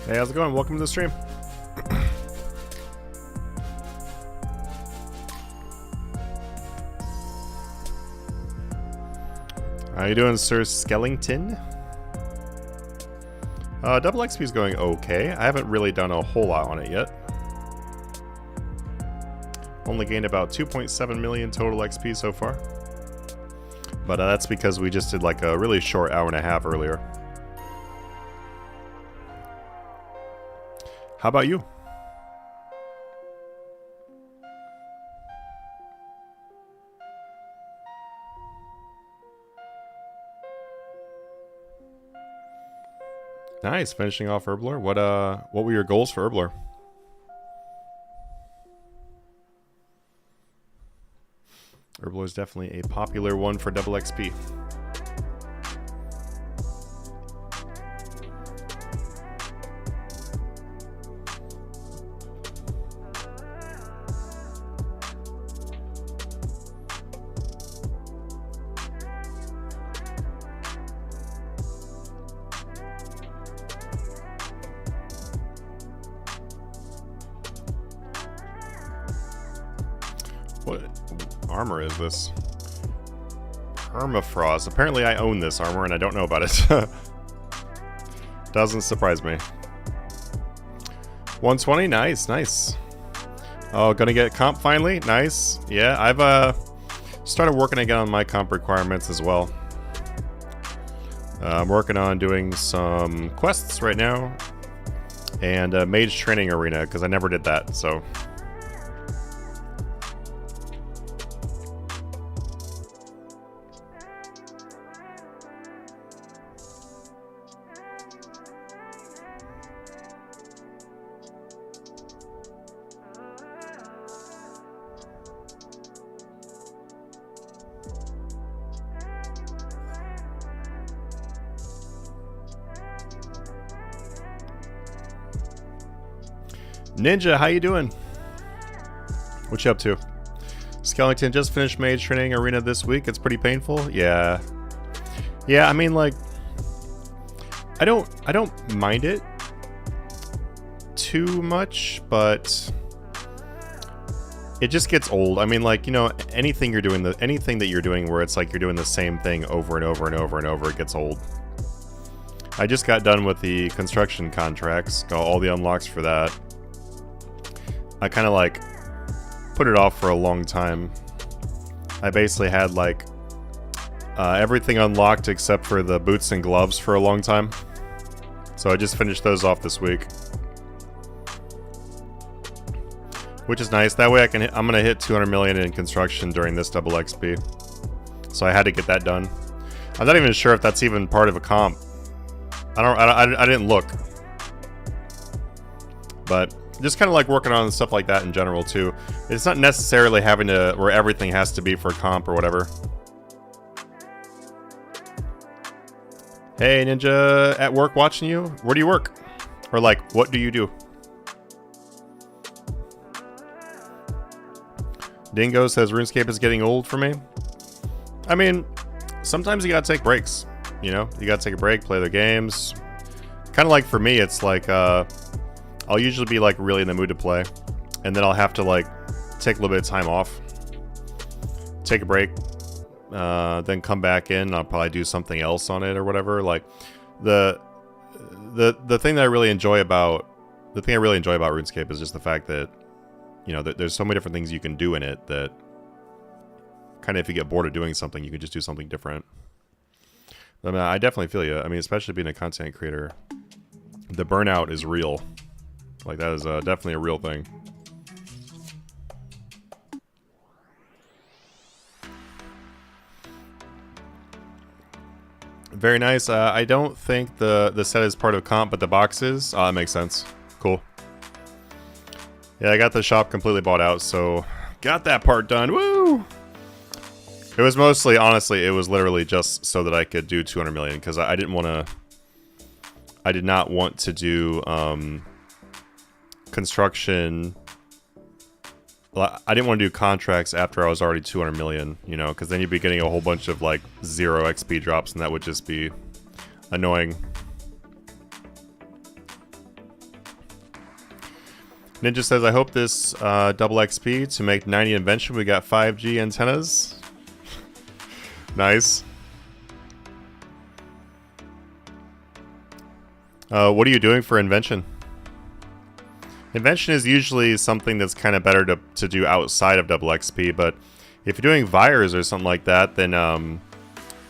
Hey, how's it going? Welcome to the stream. How you doing, Sir Skellington? Double XP is going okay. I haven't really done a whole lot on it yet. Only gained about 2.7 million total XP so far. But that's because we just did like a really short hour and a half earlier. How about you? Nice, finishing off Herblore. What were your goals for Herblore? Herblore is definitely a popular one for double XP. What armor is this? Permafrost. Apparently I own this armor and I don't know about it. Doesn't surprise me. 120, nice, nice. Oh, gonna get comp finally? Nice. Yeah, I've started working again on my comp requirements as well. I'm working on doing some quests right now. And Mage Training Arena, because I never did that, so... Ninja, how you doing? What you up to? Skellington just finished Mage Training Arena this week. It's pretty painful. Yeah. Yeah, I mean, like, I don't mind it too much, but it just gets old. I mean, like, you know, anything that you're doing where it's like you're doing the same thing over and over and over and over, it gets old. I just got done with the construction contracts, got all the unlocks for that. I kind of like put it off for a long time. I basically had like everything unlocked except for the boots and gloves for a long time. So I just finished those off this week. Which is nice. That way I'm going to hit 200 million in construction during this double XP. So I had to get that done. I'm not even sure if that's even part of a comp. I didn't look. But just kind of like working on stuff like that in general too. It's not necessarily having to where everything has to be for comp or whatever. Hey Ninja, at work watching you? Where do you work? Or like, what do you do? Dingo says RuneScape is getting old for me. I mean, sometimes you gotta take breaks. You know, you gotta take a break, play the games. Kind of like for me, it's like I'll usually be like really in the mood to play, and then I'll have to like take a little bit of time off, take a break, then come back in. I'll probably do something else on it or whatever. Like the thing that I really enjoy about RuneScape is just the fact that, you know, that there's so many different things you can do in it that kind of if you get bored of doing something, you can just do something different. I mean, I definitely feel you. I mean, especially being a content creator, the burnout is real. Like, that is definitely a real thing. Very nice. I don't think the set is part of comp, but the box is. Oh, that makes sense. Cool. Yeah, I got the shop completely bought out, so got that part done. Woo! It was mostly, honestly, it was literally just so that I could do 200 million, because I did not want to do construction. I didn't want to do contracts after I was already 200 million, you know, because then you'd be getting a whole bunch of like 0 XP drops, and that would just be annoying. Ninja says, I hope this double XP to make 90 invention. We got 5G antennas. Nice. What are you doing for invention? Invention is usually something that's kind of better to do outside of double XP, but if you're doing Vires or something like that, then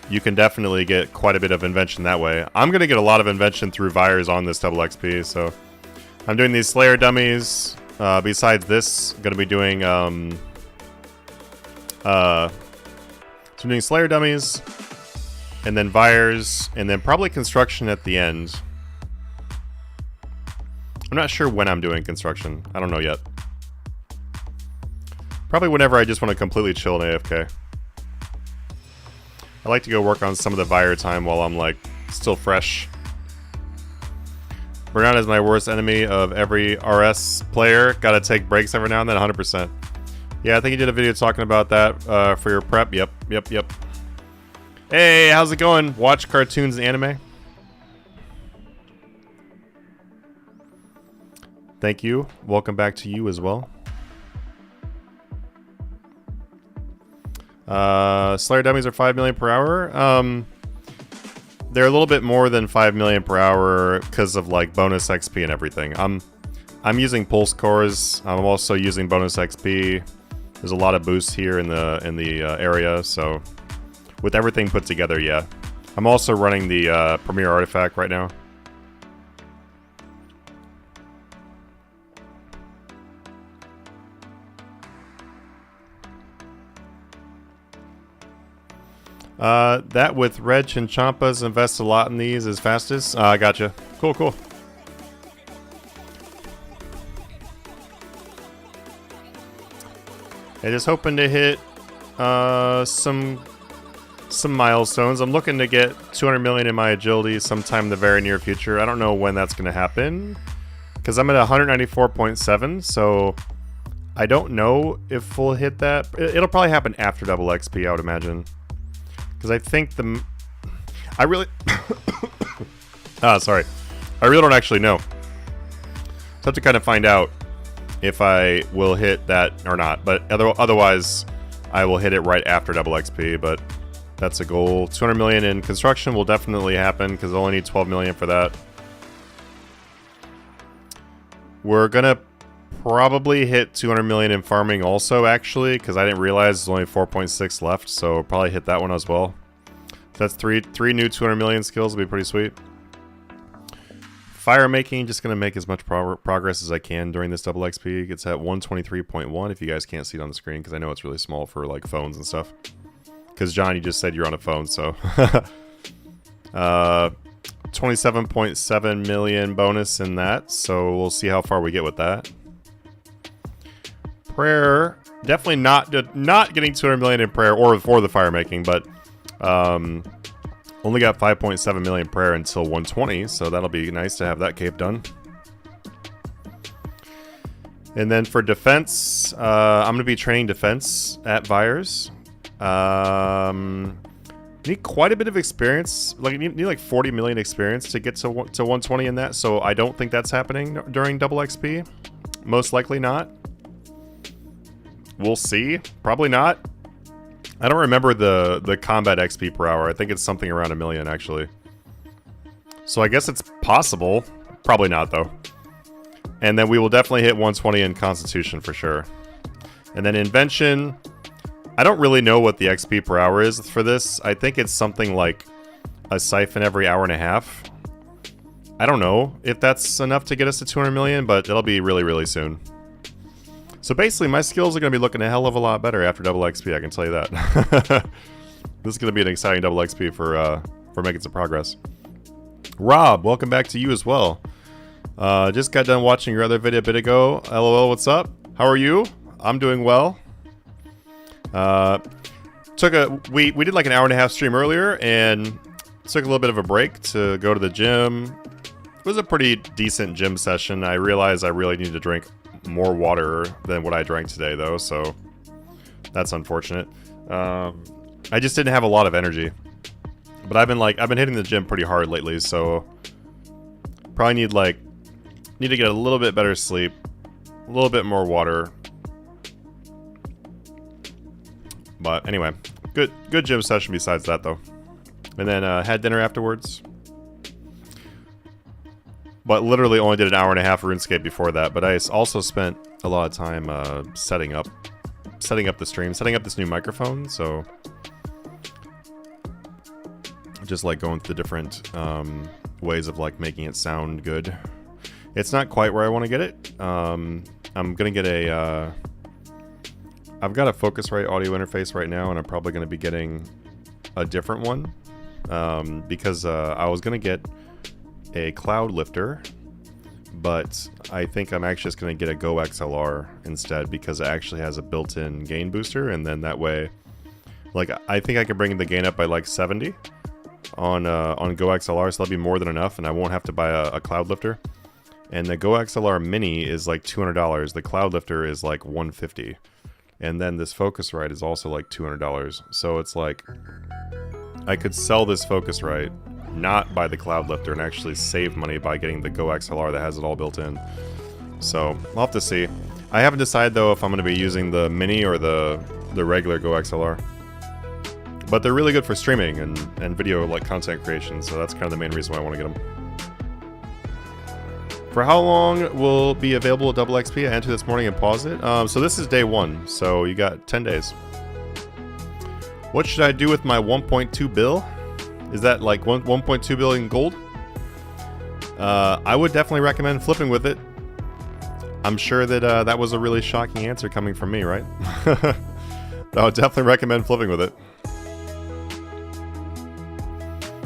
you can definitely get quite a bit of invention that way. I'm going to get a lot of invention through Vires on this double XP, so I'm doing these Slayer dummies. Besides this, I'm going to be doing so I'm doing Slayer dummies, and then Vires, and then probably construction at the end. I'm not sure when I'm doing construction. I don't know yet. Probably whenever I just want to completely chill in AFK. I like to go work on some of the Vire time while I'm like still fresh. Burnout is my worst enemy of every RS player. Gotta take breaks every now and then, 100%. Yeah, I think you did a video talking about that for your prep. Yep. Hey, how's it going? Watch cartoons and anime? Thank you. Welcome back to you as well. Slayer dummies are 5 million per hour. They're a little bit more than 5 million per hour because of like bonus XP and everything. I'm using pulse cores. I'm also using bonus XP. There's a lot of boosts here in the area, so with everything put together, yeah. I'm also running the Premier Artifact right now. That with Red Chinchampas invest a lot in these as fastest. I gotcha. Cool. I just hoping to hit some milestones. I'm looking to get 200 million in my agility sometime in the very near future. I don't know when that's going to happen because I'm at 194.7, so I don't know if we'll hit that. It'll probably happen after double XP, I would imagine. Because I think I really sorry. I really don't actually know. So I have to kind of find out if I will hit that or not. But otherwise, I will hit it right after double XP. But that's a goal. 200 million in construction will definitely happen because I only need 12 million for that. We're going to probably hit 200 million in farming also, actually, because I didn't realize there's only 4.6 left, so we'll probably hit that one as well. So that's three new 200 million skills will be pretty sweet. Fire making, just going to make as much progress as I can during this double XP. It's at 123.1 if you guys can't see it on the screen, because I know it's really small for like phones and stuff. Because John, you just said you're on a phone, so 27.7 million bonus in that, so we'll see how far we get with that. Prayer, definitely not getting 200 million in prayer or for the fire making, but only got 5.7 million prayer until 120, so that'll be nice to have that cape done. And then for defense, I'm going to be training defense at Vires. Need quite a bit of experience, like need like 40 million experience to get to 120 in that, so I don't think that's happening during double XP. Most likely not. We'll see. Probably not. I don't remember the combat XP per hour. I think it's something around 1 million, actually. So I guess it's possible. Probably not, though. And then we will definitely hit 120 in Constitution for sure. And then Invention. I don't really know what the XP per hour is for this. I think it's something like a siphon every hour and a half. I don't know if that's enough to get us to 200 million, but it'll be really, really soon. So basically, my skills are going to be looking a hell of a lot better after double XP, I can tell you that. This is going to be an exciting double XP for making some progress. Rob, welcome back to you as well. Just got done watching your other video a bit ago. LOL, what's up? How are you? I'm doing well. We did like an hour and a half stream earlier and took a little bit of a break to go to the gym. It was a pretty decent gym session. I realized I really need to drink more water than what I drank today, though, so that's unfortunate. I just didn't have a lot of energy, but I've been hitting the gym pretty hard lately, so probably need to get a little bit better sleep little bit more water. But anyway, good gym session besides that though. And then had dinner afterwards. But literally only did an hour and a half of RuneScape before that. But I also spent a lot of time setting up the stream, setting up this new microphone. So just like going through the different ways of like making it sound good. It's not quite where I want to get it. I'm gonna get a. I've got a Focusrite audio interface right now, and I'm probably gonna be getting a different one because I was gonna get a Cloudlifter, but I think I'm actually just going to get a Go XLR instead because it actually has a built-in gain booster, and then that way, like, I think I can bring the gain up by like 70 on Go XLR, so that'll be more than enough, and I won't have to buy a Cloudlifter. And the Go XLR Mini is like $200. The Cloudlifter is like $150, and then this Focusrite is also like $200. So it's like I could sell this Focusrite, not buy the Cloudlifter, and actually save money by getting the Go XLR that has it all built in. So I'll have to see. I haven't decided though if I'm going to be using the Mini or the regular Go XLR. But they're really good for streaming and video like content creation, so that's kind of the main reason why I want to get them. For how long will be available at Double XP? I entered this morning and paused it. So this is day 1, so you got 10 days. What should I do with my 1.2 bill? Is that like 1.2 billion gold? I would definitely recommend flipping with it. I'm sure that that was a really shocking answer coming from me, right? I would definitely recommend flipping with it.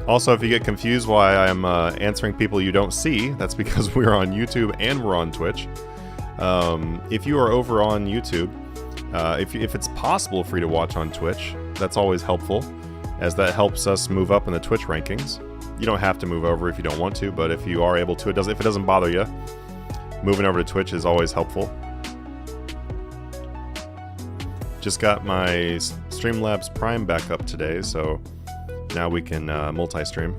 Also, if you get confused why I'm answering people you don't see, that's because we're on YouTube and we're on Twitch. If you are over on YouTube, if it's possible for you to watch on Twitch, that's always helpful, as that helps us move up in the Twitch rankings. You don't have to move over if you don't want to, but if you are able to, if it doesn't bother you, moving over to Twitch is always helpful. Just got my Streamlabs Prime back up today, so now we can multi-stream.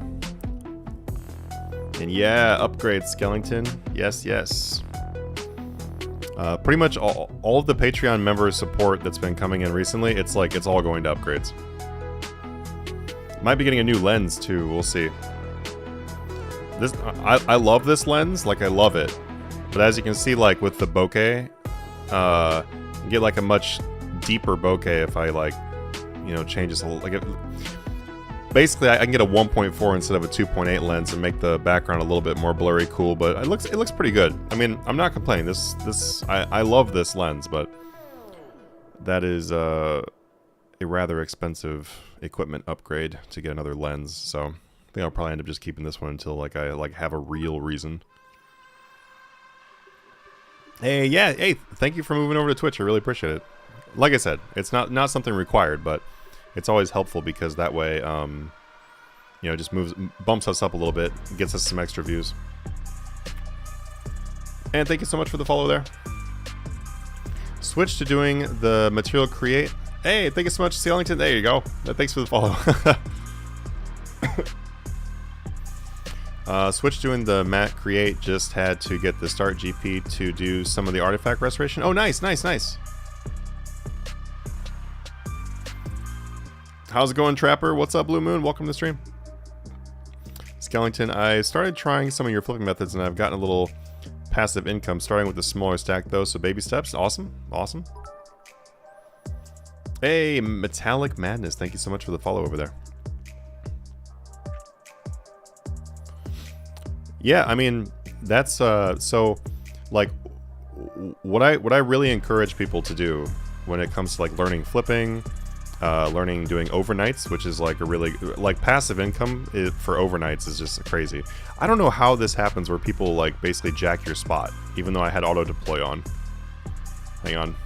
And yeah, upgrade Skellington. Yes, yes. Pretty much all of the Patreon member support that's been coming in recently, it's like it's all going to upgrades. Might be getting a new lens too, we'll see. This I love this lens, like I love it. But as you can see, like with the bokeh, you get like a much deeper bokeh if I like, you know, change this a little. Like basically I can get a 1.4 instead of a 2.8 lens and make the background a little bit more blurry, cool, but it looks pretty good. I mean, I'm not complaining. I love this lens, but that is a rather expensive equipment upgrade to get another lens, so I think I'll probably end up just keeping this one until like I have a real reason. Hey, yeah, hey, thank you for moving over to Twitch. I really appreciate it. Like I said, it's not something required, but it's always helpful because that way, you know, just bumps us up a little bit, gets us some extra views. And thank you so much for the follow there. Switch to doing the material create. Hey, thank you so much, Skellington. There you go. Thanks for the follow. Switch doing the mat create. Just had to get the start GP to do some of the artifact restoration. Oh, nice, nice, nice. How's it going, Trapper? What's up, Blue Moon? Welcome to the stream. Skellington, I started trying some of your flipping methods and I've gotten a little passive income, starting with the smaller stack though, so baby steps. Awesome, awesome. Hey, Metallic Madness, thank you so much for the follow over there. Yeah, I mean, that's so like what I really encourage people to do when it comes to like learning flipping, learning doing overnights, which is like a really like passive income for overnights is just crazy. I don't know how this happens where people like basically jack your spot, even though I had auto deploy on. Hang on.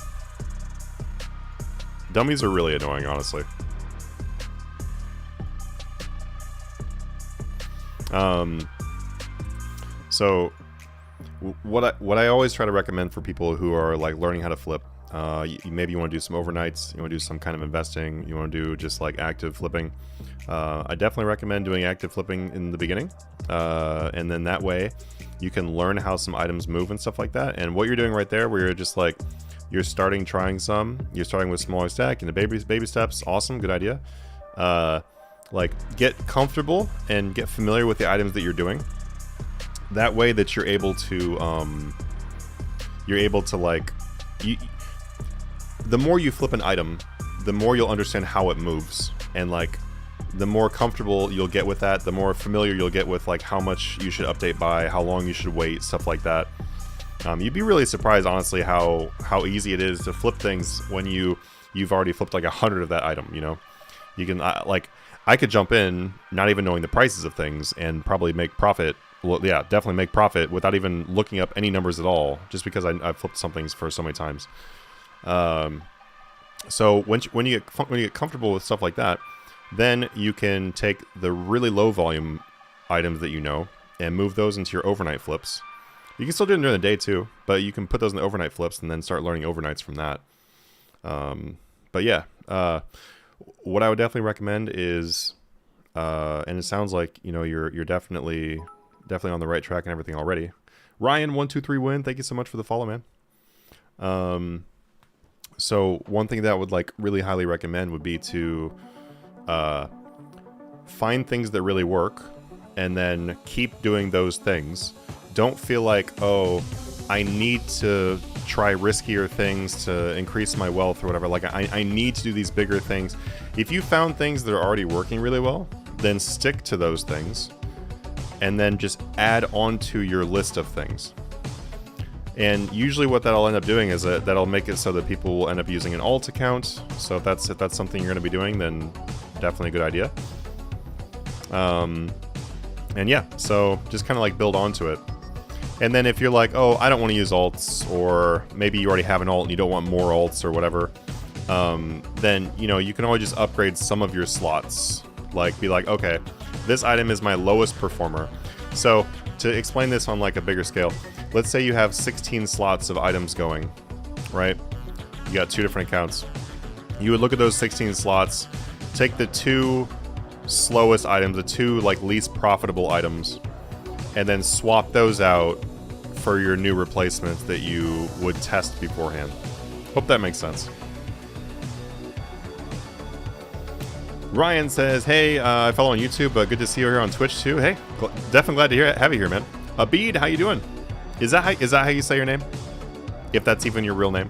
Dummies are really annoying, honestly. So what I always try to recommend for people who are like learning how to flip, maybe you want to do some overnights, you want to do some kind of investing, you want to do just like active flipping. I definitely recommend doing active flipping in the beginning, and then that way You can learn how some items move and stuff like that. And what you're doing right there, where you're just like, you're trying some. You're starting with smaller stack and the baby steps. Awesome, good idea. Like, get comfortable and get familiar with the items that you're doing. That way that you're able to like, the more you flip an item, the more you'll understand how it moves, and like, the more comfortable you'll get with that, the more familiar you'll get with like how much you should update by, how long you should wait, stuff like that. You'd be really surprised, honestly, how easy it is to flip things when you've already flipped like 100 of that item. You know, you can like, I could jump in not even knowing the prices of things and probably make profit. Well, yeah, definitely make profit without even looking up any numbers at all, just because I've flipped some things for so many times. So when you get comfortable with stuff like that, then you can take the really low volume items that you know and move those into your overnight flips. You can still do it during the day too, but you can put those in the overnight flips and then start learning overnights from that. But yeah, what I would definitely recommend is, and it sounds like, you know, you're definitely on the right track and everything already. Ryan123win, thank you so much for the follow, man. So one thing that I would like really highly recommend would be to find things that really work and then keep doing those things. Don't feel like, oh, I need to try riskier things to increase my wealth or whatever. Like, I need to do these bigger things. If you found things that are already working really well, then stick to those things and then just add on to your list of things. And usually what that'll end up doing is that'll make it so that people will end up using an alt account. So if that's something you're going to be doing, then definitely a good idea. And yeah, so just kind of like build onto it. And then if you're like, oh, I don't want to use alts, or maybe you already have an alt and you don't want more alts or whatever, then, you know, you can always just upgrade some of your slots. Like, be like, okay, this item is my lowest performer. So to explain this on like a bigger scale, let's say you have 16 slots of items going, right? You got 2 different accounts. You would look at those 16 slots, take the 2 slowest items, the 2 like least profitable items, and then swap those out for your new replacements that you would test beforehand. Hope that makes sense. Ryan says, hey, I follow on YouTube, but good to see you here on Twitch too. Hey, definitely glad to have you here, man. Abid, how you doing? Is that how you say your name? If that's even your real name.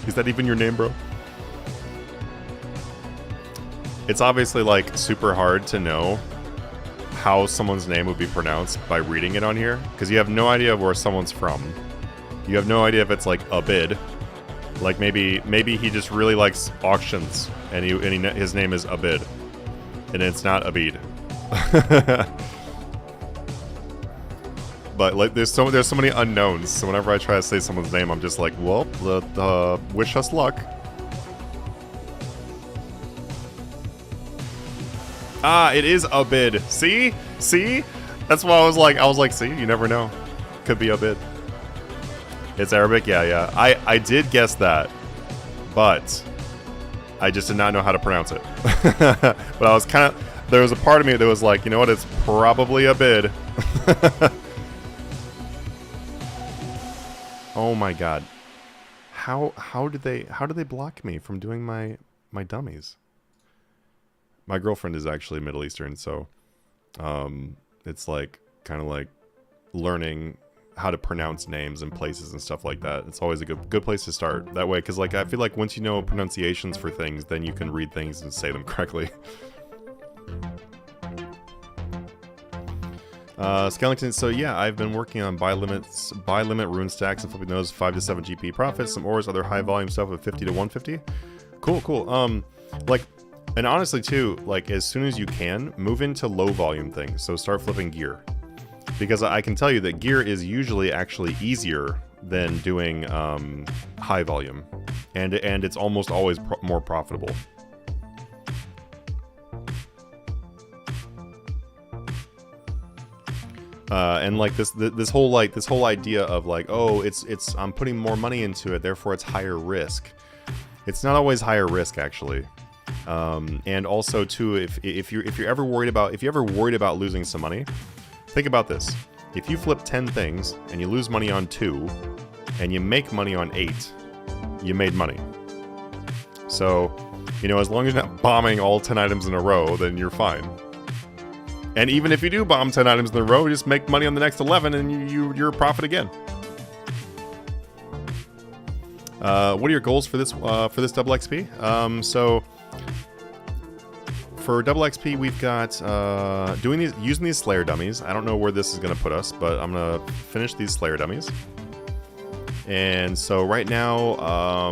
Is that even your name, bro? It's obviously like super hard to know how someone's name would be pronounced by reading it on here, because you have no idea where someone's from. You have no idea if it's like Abid. Like maybe he just really likes auctions and his name is Abid, and it's not Abid. But like there's so many unknowns, so whenever I try to say someone's name, I'm just like, well, wish us luck. Ah, it is Abid. See? That's why I was like, see, you never know. Could be Abid. It's Arabic? Yeah. I did guess that, but I just did not know how to pronounce it. But I was there was a part of me that was like, you know what, it's probably Abid. Oh my god. How did they block me from doing my dummies? My girlfriend is actually Middle Eastern, so it's like kind of like learning how to pronounce names and places and stuff like that. It's always a good place to start that way, because like I feel like once you know pronunciations for things, then you can read things and say them correctly. Skellington, so yeah, I've been working on buy limit rune stacks and flipping those 5 to 7 GP profits, some ores, other high volume stuff with 50 to 150. Cool. Like, and honestly too, like as soon as you can, move into low volume things. So start flipping gear, because I can tell you that gear is usually actually easier than doing high volume, and it's almost always more profitable. And like this whole idea of like, oh, it's I'm putting more money into it, therefore it's higher risk. It's not always higher risk, actually. And also too, if you're ever worried about losing some money, think about this. if you flip 10 things and you lose money on 2 and you make money on 8, you made money. So, you know, as long as you're not bombing all 10 items in a row, then you're fine. And even if you do bomb 10 items in a row, you just make money on the next 11 and you're a profit again. What are your goals for this double XP? So for double XP, we've got using these Slayer dummies. I don't know where this is going to put us, but I'm going to finish these Slayer dummies. And so right now,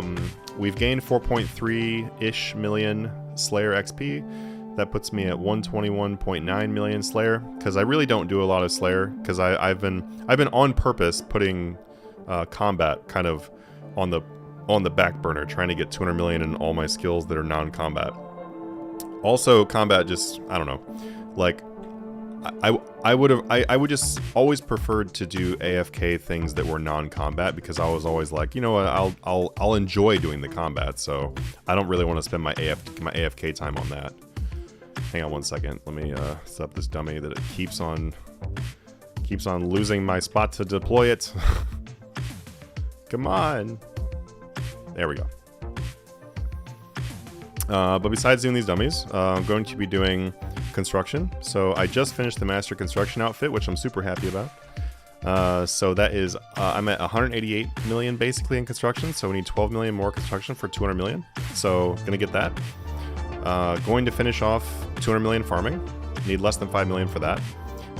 we've gained 4.3-ish million Slayer XP. That puts me at 121.9 million Slayer, because I really don't do a lot of Slayer, because I've been on purpose putting combat kind of on the back burner, trying to get 200 million in all my skills that are non-combat. Also, combat just, I don't know, like I would just always preferred to do AFK things that were non-combat, because I was always like, you know what, I'll enjoy doing the combat, so I don't really want to spend my AFK time on that. Hang on one second. Let me set up this dummy that it keeps on losing my spot to deploy it. Come on. There we go. But besides doing these dummies, I'm going to be doing construction. So I just finished the Master Construction outfit, which I'm super happy about. So that is, I'm at 188 million basically in construction. So we need 12 million more construction for 200 million. So gonna get that. Going to finish off 200 million farming. Need less than 5 million for that.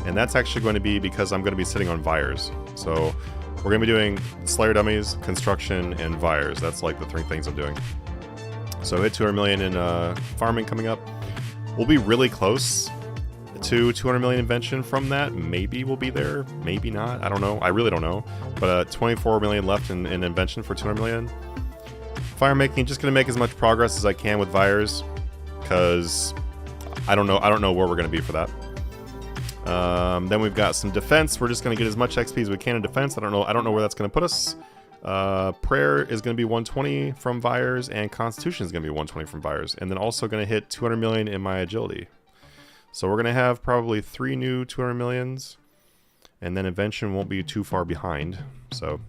And that's actually going to be because I'm going to be sitting on Vyres. So we're going to be doing Slayer dummies, construction, and Vyres. That's like the 3 things I'm doing. So hit 200 million in farming coming up. We'll be really close to 200 million invention from that. Maybe we'll be there, maybe not. I don't know. I really don't know. But 24 million left in invention for 200 million. Fire making, just going to make as much progress as I can with Vyres, because I don't know where we're going to be for that. Then we've got some defense. We're just going to get as much XP as we can in defense. I don't know where that's going to put us. Prayer is going to be 120 from Vyres, and Constitution is going to be 120 from Vyres, and then also going to hit 200 million in my agility. So we're going to have probably 3 new 200 millions, and then invention won't be too far behind. So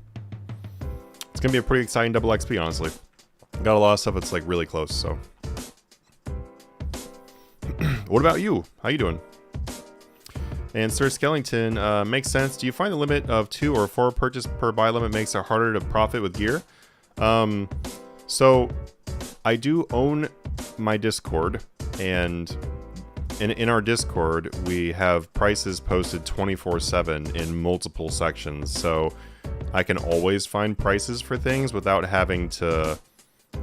it's going to be a pretty exciting double XP, honestly. Got a lot of stuff that's like really close. So what about you? How you doing? And Sir Skellington, makes sense. Do you find the limit of 2 or 4 purchase per buy limit makes it harder to profit with gear? So I do own my Discord, and in our Discord we have prices posted 24/7 in multiple sections, so I can always find prices for things without having to,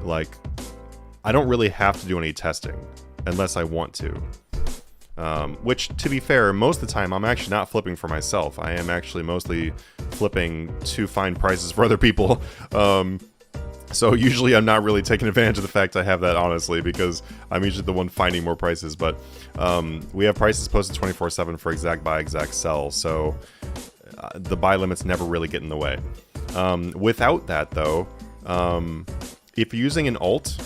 like, I don't really have to do any testing unless I want to. Which, to be fair, most of the time I'm actually not flipping for myself. I am actually mostly flipping to find prices for other people. So usually I'm not really taking advantage of the fact I have that, honestly, because I'm usually the one finding more prices. But we have prices posted 24/7 for exact buy, exact sell. So the buy limits never really get in the way. Without that, though, if you're using an alt,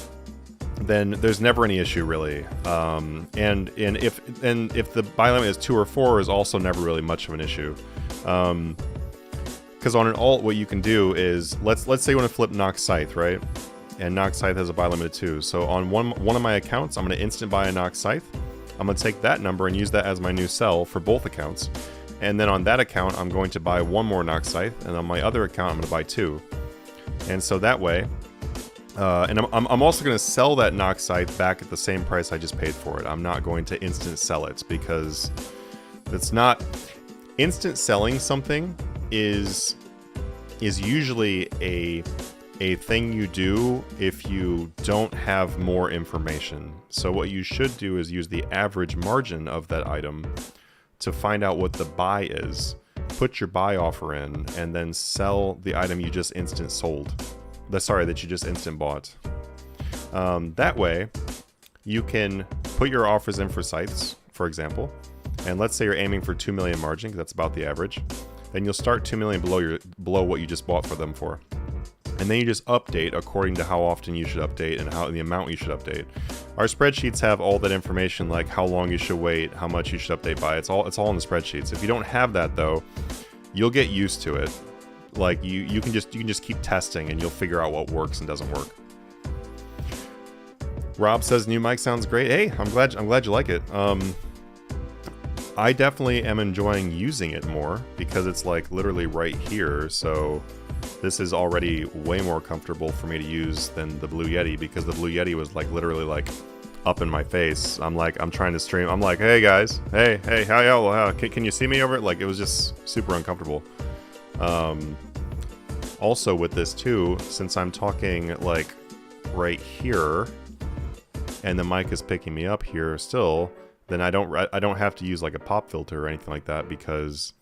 then there's never any issue, really. And if the buy limit is 2 or 4 is also never really much of an issue. Because on an alt, what you can do is, let's say you want to flip Nox Scythe, right? And Nox Scythe has a buy limit of 2. So on one of my accounts, I'm going to instant buy a Nox Scythe. I'm going to take that number and use that as my new sell for both accounts. And then on that account, I'm going to buy 1 more Nox Scythe, and on my other account, I'm going to buy 2. And so that way, and I'm also going to sell that Nox Scythe back at the same price I just paid for it. I'm not going to instant sell it, because it's not... Instant selling something is usually a thing you do if you don't have more information. So what you should do is use the average margin of that item to find out what the buy is, put your buy offer in, and then sell the item you just instant sold. That you just instant bought. That way, you can put your offers in for scythes, for example, and let's say you're aiming for 2 million margin, because that's about the average. Then you'll start 2 million below what you just bought for them for. and then you just update according to how often you should update and how the amount you should update. Our spreadsheets have all that information, like how long you should wait, how much you should update by. It's all in the spreadsheets. If you don't have that though, you'll get used to it. Like you can just keep testing and you'll figure out what works and doesn't work. Rob says new mic sounds great. Hey, I'm glad you like it. I definitely am enjoying using it more because it's like literally right here. So this is already way more comfortable for me to use than the Blue Yeti, because the Blue Yeti was like literally like up in my face. I'm trying to stream. I'm like, hey guys, hey, how y'all? Can you see me over it? Like, it was just super uncomfortable. Also with this too, since I'm talking like right here, and the mic is picking me up here still, then I don't have to use like a pop filter or anything like that, because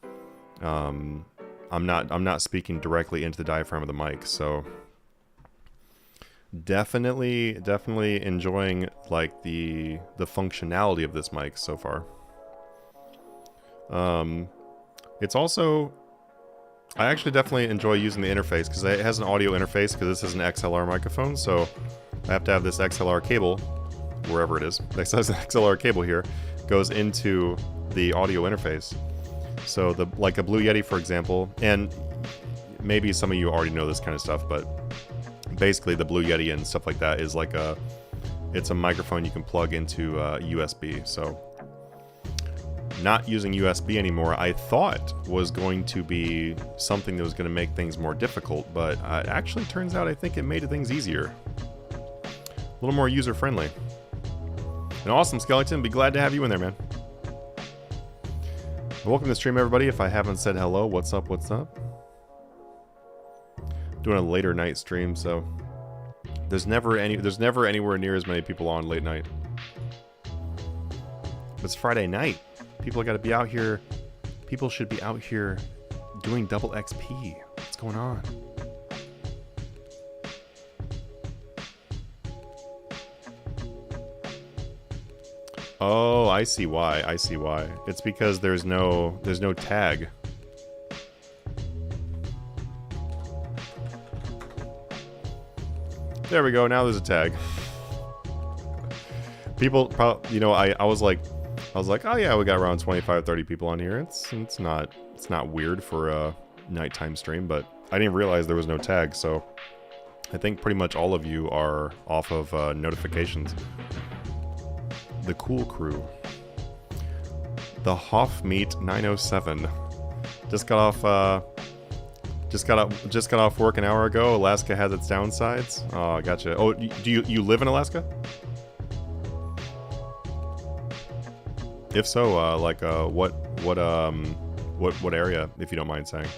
I'm not speaking directly into the diaphragm of the mic. So definitely enjoying like the functionality of this mic so far. It's also, I actually definitely enjoy using the interface because it has an audio interface, because this is an XLR microphone, so I have to have this XLR cable wherever it is. This has an XLR cable here, goes into the audio interface. So like a Blue Yeti, for example, and maybe some of you already know this kind of stuff, but basically the Blue Yeti and stuff like that is like it's a microphone you can plug into USB. So not using USB anymore, I thought was going to be something that was going to make things more difficult, but it actually turns out I think it made things easier. A little more user-friendly. An awesome Skeleton, be glad to have you in there, man. Welcome to the stream, everybody. If I haven't said hello, what's up, what's up? Doing a later night stream, so there's never anywhere near as many people on late night. It's Friday night. People got to be out here. People should be out here doing double XP. What's going on? Oh, I see why. I see why. It's because there's no tag. There we go. Now there's a tag. People probably, you know, I was like, oh yeah, we got around 25, 30 people on here. It's not weird for a nighttime stream, but I didn't realize there was no tag. So I think pretty much all of you are off of notifications. The Cool Crew. The Hoffmeat 907. Just got off work an hour ago. Alaska has its downsides. Oh, gotcha. Oh, do you live in Alaska? If so, like what area, if you don't mind saying?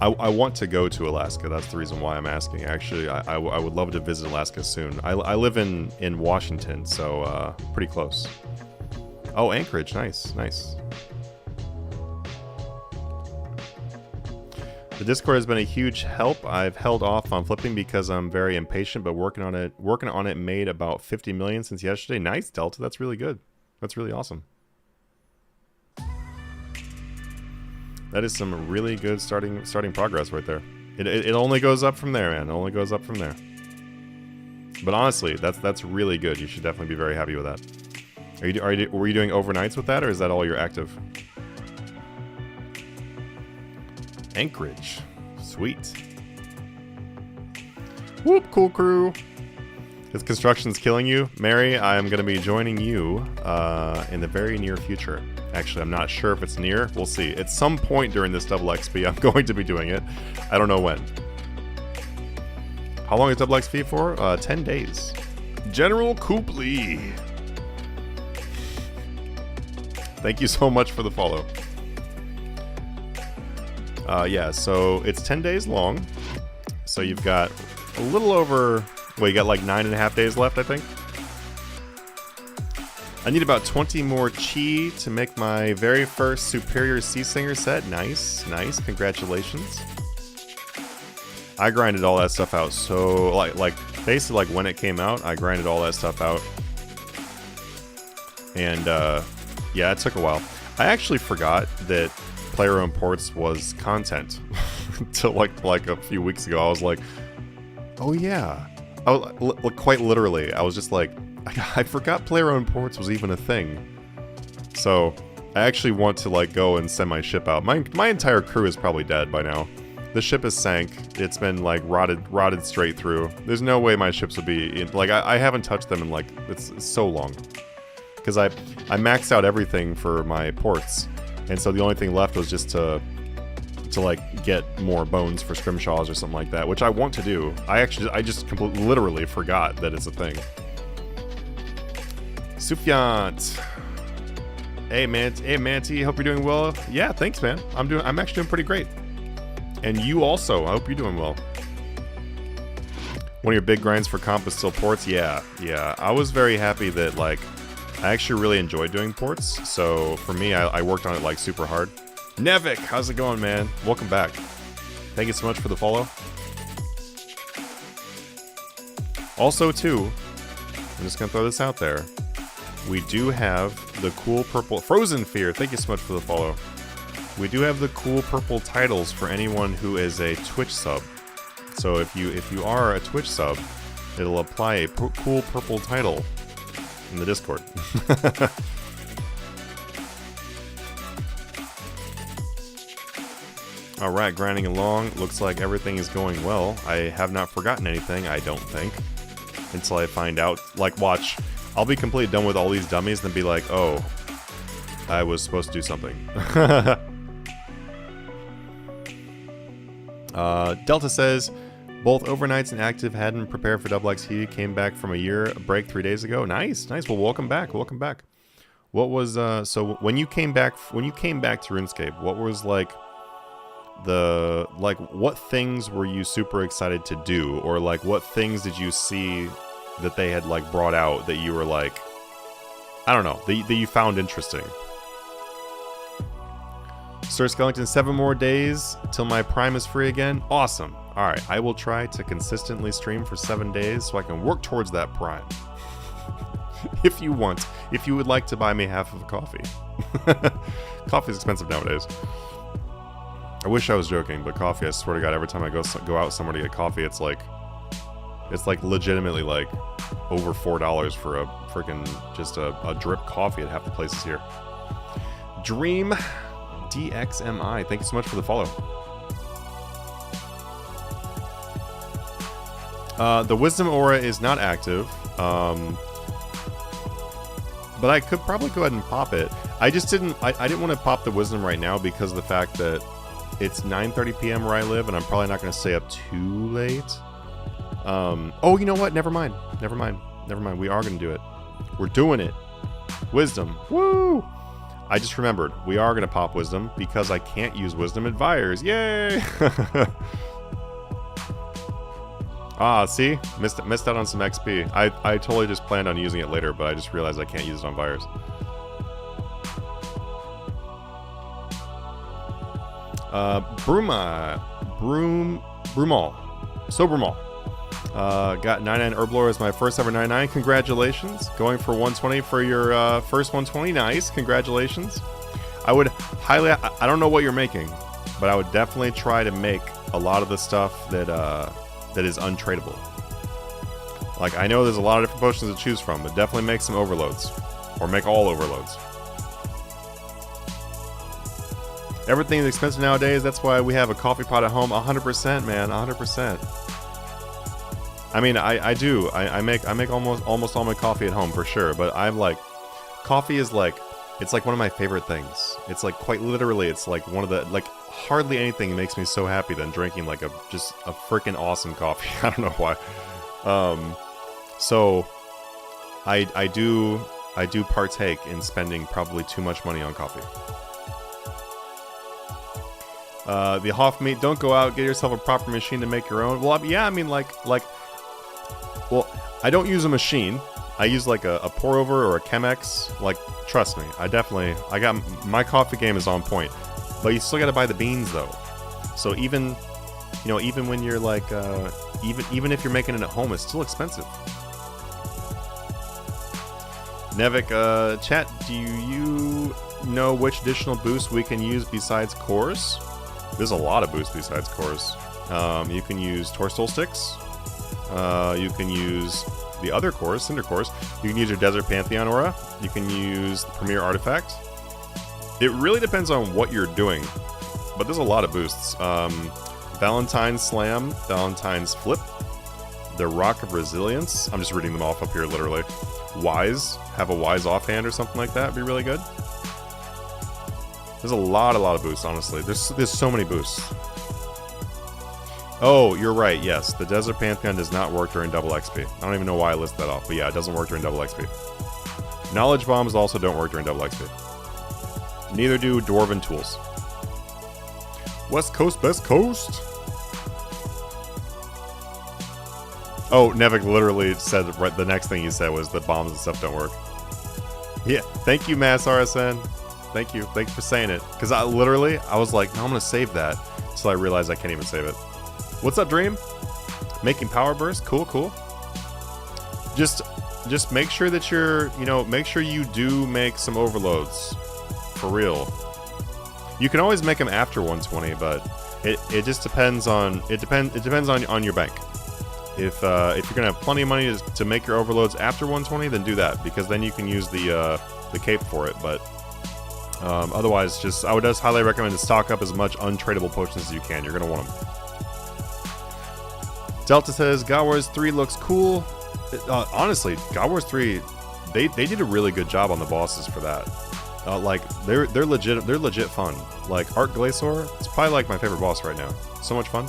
I want to go to Alaska. That's the reason why I'm asking. Actually, I would love to visit Alaska soon. I live in Washington, so pretty close. Oh, Anchorage. Nice. The Discord has been a huge help. I've held off on flipping because I'm very impatient, but working on it made about 50 million since yesterday. Nice, Delta. That's really good. That's really awesome. That is some really good starting progress right there. It only goes up from there, man. It only goes up from there. But honestly, that's really good. You should definitely be very happy with that. Were you doing overnights with that, or is that all you're active? Anchorage, sweet. Whoop, Cool Crew. If construction's killing you, Mary, I am going to be joining you in the very near future. Actually, I'm not sure if it's near. We'll see. At some point during this double XP, I'm going to be doing it. I don't know when. How long is double XP for? 10 days. General Cooply. Thank you so much for the follow. Yeah, so it's 10 days long. So you've got a little over... Well, you got like 9.5 days left, I think. I need about 20 more chi to make my very first Superior Sea Singer set. Nice. Congratulations. I grinded all that stuff out. So, like basically, like when it came out, I grinded all that stuff out. And, yeah, it took a while. I actually forgot that player-owned ports was content. until like a few weeks ago. I was like, oh yeah. Quite literally, I was just like, I forgot player-owned ports was even a thing. So I actually want to like go and send my ship out. My entire crew is probably dead by now. The ship is sank. It's been like rotted straight through. There's no way my ships would be in, like I haven't touched them in like it's so long. Because I maxed out everything for my ports, and so the only thing left was just to like get more bones for scrimshaws or something like that, which I want to do. I just completely literally forgot that it's a thing. Sufyant. Hey Manti, hope you're doing well. Yeah, thanks man. I'm actually doing pretty great. And you also, I hope you're doing well. One of your big grinds for comp is still ports? Yeah. I was very happy that like I actually really enjoyed doing ports. So for me, I worked on it like super hard. Nevik, how's it going, man? Welcome back. Thank you so much for the follow. Also, too, I'm just gonna throw this out there. We do have the cool purple Frozen Fear. Thank you so much for the follow. We do have the cool purple titles for anyone who is a Twitch sub. So if you are a Twitch sub, it'll apply a cool purple title in the Discord. Alright, grinding along. Looks like everything is going well. I have not forgotten anything, I don't think. Until I find out. Like, watch. I'll be completely done with all these dummies and then be like, oh, I was supposed to do something. Delta says, both overnights and active hadn't prepared for XXT. Came back from a year break 3 days ago. Nice. Well, welcome back. What was, so when you came back to RuneScape, what was like, what things were you super excited to do, or like what things did you see that they had like brought out that you were like, I don't know, that you found interesting? Sir Skellington, 7 more days till my Prime is free again. Awesome. Alright, I will try to consistently stream for 7 days so I can work towards that Prime. If you would like to buy me half of a coffee. Coffee is expensive nowadays. I wish I was joking, but coffee, I swear to God, every time I go out somewhere to get coffee, it's like legitimately like over $4 for a freaking just a drip coffee at half the places here. Dream DXMI, thank you so much for the follow. The Wisdom Aura is not active, but I could probably go ahead and pop it. I didn't want to pop the Wisdom right now because of the fact that it's 9:30 p.m. where I live, and I'm probably not going to stay up too late. Oh, you know what? Never mind. We are going to do it. We're doing it. Wisdom. Woo! I just remembered. We are going to pop Wisdom because I can't use Wisdom at Vyres. Yay! Ah, see? Missed out on some XP. I totally just planned on using it later, but I just realized I can't use it on Vyres. Brumal. Got 99 Herblore as my first ever 99. Congratulations. Going for 120 for your first 120. Nice. Congratulations. I would highly... I don't know what you're making, but I would definitely try to make a lot of the stuff that is untradeable. Like, I know there's a lot of different potions to choose from, but definitely make some overloads. Or make all overloads. Everything is expensive nowadays. That's why we have a coffee pot at home. 100%, man. 100%. I mean, I do. I make almost all my coffee at home for sure. But I'm like, coffee is like, it's like one of my favorite things. It's like quite literally, it's like one of the, like hardly anything makes me so happy than drinking like just a freaking awesome coffee. I don't know why. So I do partake in spending probably too much money on coffee. The Hoff meat, don't go out, get yourself a proper machine to make your own. Well, yeah, I mean, well, I don't use a machine. I use like a pour over or a Chemex. Like, trust me, my coffee game is on point. But you still gotta buy the beans though. So even when you're like, even if you're making it at home, it's still expensive. Nevik, chat, do you know which additional boosts we can use besides cores? There's a lot of boosts besides cores. You can use Torstol Sticks. You can use the other cores, Cinder cores. You can use your Desert Pantheon Aura. You can use the Premier Artifact. It really depends on what you're doing, but there's a lot of boosts. Valentine's Slam, Valentine's Flip, the Rock of Resilience. I'm just reading them off up here, literally. Wise, have a Wise offhand or something like that would be really good. There's a lot of boosts, honestly. There's so many boosts. Oh, you're right, yes. The Desert Pantheon does not work during double XP. I don't even know why I listed that off, but yeah, it doesn't work during double XP. Knowledge Bombs also don't work during double XP. Neither do Dwarven Tools. West Coast, best coast. Oh, Nevik literally said right, the next thing he said was the bombs and stuff don't work. Yeah, thank you, Mass RSN. Thank you for saying it. Because I was like, no, I'm going to save that. Until I realized I can't even save it. What's up, Dream? Making power burst? Cool. Just make sure that make sure you do make some overloads. For real. You can always make them after 120, but it just depends on on your bank. If you're gonna have plenty of money to make your overloads after 120, then do that, because then you can use the cape for it. But otherwise, I would just highly recommend to stock up as much untradeable potions as you can. You're gonna want them. Delta says God Wars 3 looks cool. Honestly, God Wars 3, they did a really good job on the bosses for that. Like they're legit fun. Like Art Glacier, it's probably like my favorite boss right now. So much fun.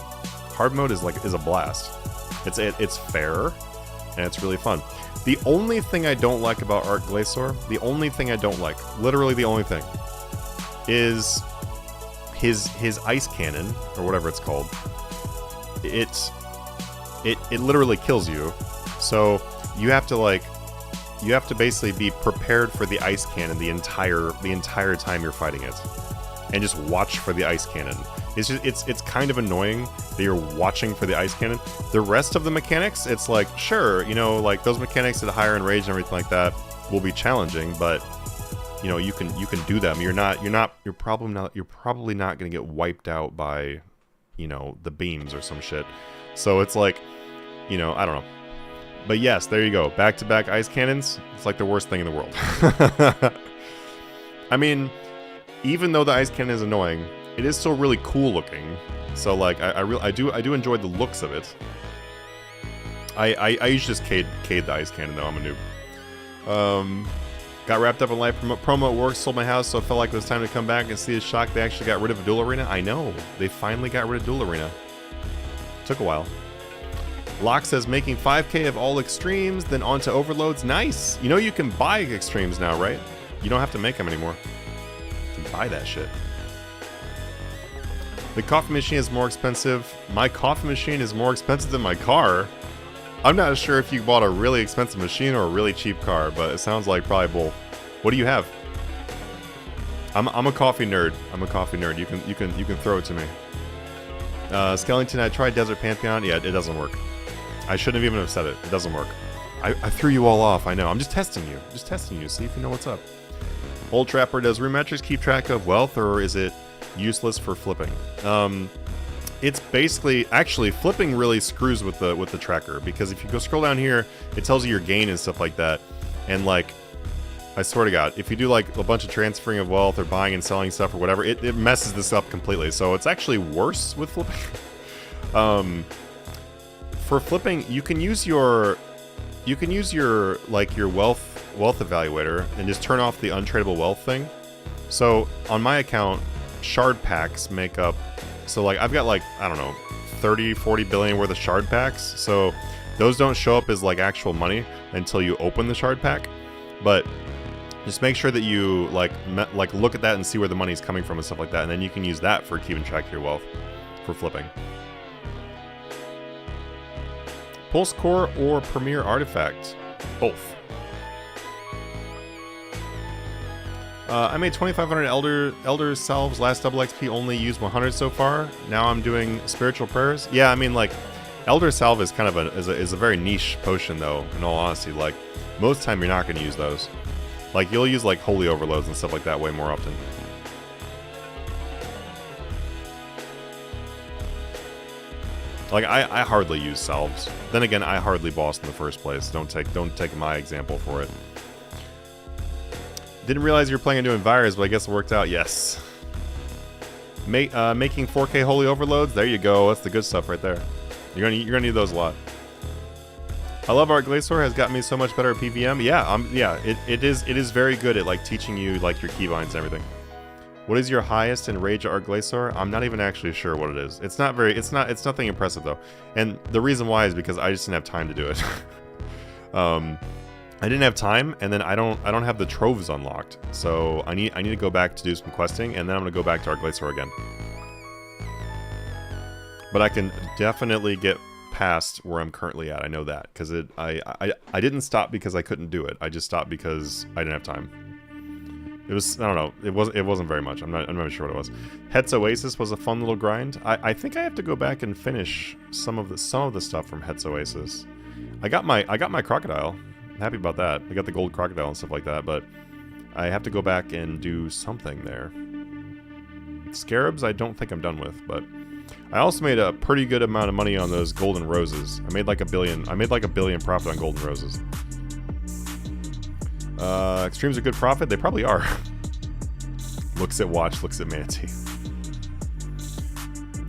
Hard mode is a blast. It's fair and it's really fun. The only thing I don't like about Art Glacier, literally the only thing, is his ice cannon or whatever it's called. It literally kills you. So you have to basically be prepared for the ice cannon the entire time you're fighting it, and just watch for the ice cannon. It's kind of annoying that you're watching for the ice cannon. The rest of the mechanics, it's like, sure, like those mechanics at higher enrage and everything like that will be challenging, but you can do them. You're probably not going to get wiped out by the beams or some shit. So it's like, I don't know. But yes, there you go. Back-to-back ice cannons. It's like the worst thing in the world. I mean, even though the ice cannon is annoying, it is still really cool looking. So like, I do enjoy the looks of it. I usually just cade the ice cannon though. I'm a noob. Got wrapped up in live promo at work, sold my house, so it felt like it was time to come back and see a shock. They actually got rid of Duel Arena. I know. They finally got rid of Duel Arena. Took a while. Locke says making 5k of all extremes, then onto overloads. Nice. You can buy extremes now, right? You don't have to make them anymore. You can buy that shit. The coffee machine is more expensive. My coffee machine is more expensive than my car. I'm not sure if you bought a really expensive machine or a really cheap car, but it sounds like probably both. What do you have? I'm a coffee nerd. You can throw it to me. Skellington, I tried Desert Pantheon. Yeah, it doesn't work. I shouldn't have even said it. It doesn't work. I threw you all off. I know. I'm just testing you. See if you know what's up. Old Trapper, does Rune Metrics keep track of wealth, or is it useless for flipping? It's basically, actually, flipping really screws with the tracker, because if you go scroll down here, it tells you your gain and stuff like that. And like, I swear to God, if you do like a bunch of transferring of wealth or buying and selling stuff or whatever, it messes this up completely. So it's actually worse with flipping. For flipping, you can use your like your wealth evaluator and just turn off the untradeable wealth thing. So on my account, shard packs make up, so like I've got like, I don't know, 30-40 billion worth of shard packs. So those don't show up as like actual money until you open the shard pack. But just make sure that you like look at that and see where the money's coming from and stuff like that, and then you can use that for keeping track of your wealth for flipping. Pulse Core or Premier Artifact? Both. I made 2,500 Elder Salves last double XP, only used 100 so far. Now I'm doing Spiritual Prayers. Yeah, I mean, like, Elder Salve is kind of a very niche potion, though, in all honesty. Like, most time you're not going to use those. Like, you'll use, like, Holy Overloads and stuff like that way more often. Like, I hardly use salves. Then again, I hardly boss in the first place. Don't take my example for it. Didn't realize you were planning on doing virus, but I guess it worked out. Yes. Making 4K holy overloads. There you go. That's the good stuff right there. You're gonna need those a lot. I love Art Glacier. Has got me so much better at PVM. Yeah, it is very good at like teaching you like your keybinds and everything. What is your highest in Rage Art Glacier? I'm not even actually sure what it is. It's nothing impressive though. And the reason why is because I just didn't have time to do it. I didn't have time, and then I don't have the troves unlocked. So I need to go back to do some questing, and then I'm gonna go back to Art Glacier again. But I can definitely get past where I'm currently at. I know that because I didn't stop because I couldn't do it. I just stopped because I didn't have time. It was, I don't know, it wasn't very much. I'm not sure what it was. Het's Oasis was a fun little grind. I think I have to go back and finish some of the stuff from Het's Oasis. I got my crocodile. I'm happy about that. I got the gold crocodile and stuff like that, but I have to go back and do something there. Scarabs I don't think I'm done with, but I also made a pretty good amount of money on those golden roses. I made like $1 billion. I made like $1 billion profit on golden roses. Extremes are good profit? They probably are. Looks at watch, looks at manatee.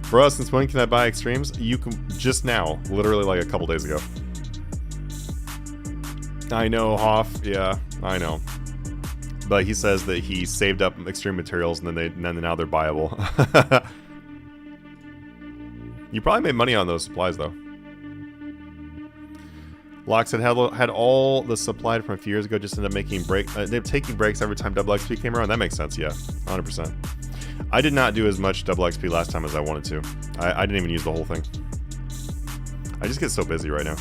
For us, since when can I buy extremes? You can just now, literally like a couple days ago. I know, Hoff. Yeah, I know. But he says that he saved up extreme materials and then now they're buyable. You probably made money on those supplies though. Locks had all the supplied from a few years ago, just ended up making they're taking breaks every time double XP came around. That makes sense, yeah, 100%. I did not do as much double XP last time as I wanted to. I didn't even use the whole thing. I just get so busy right now.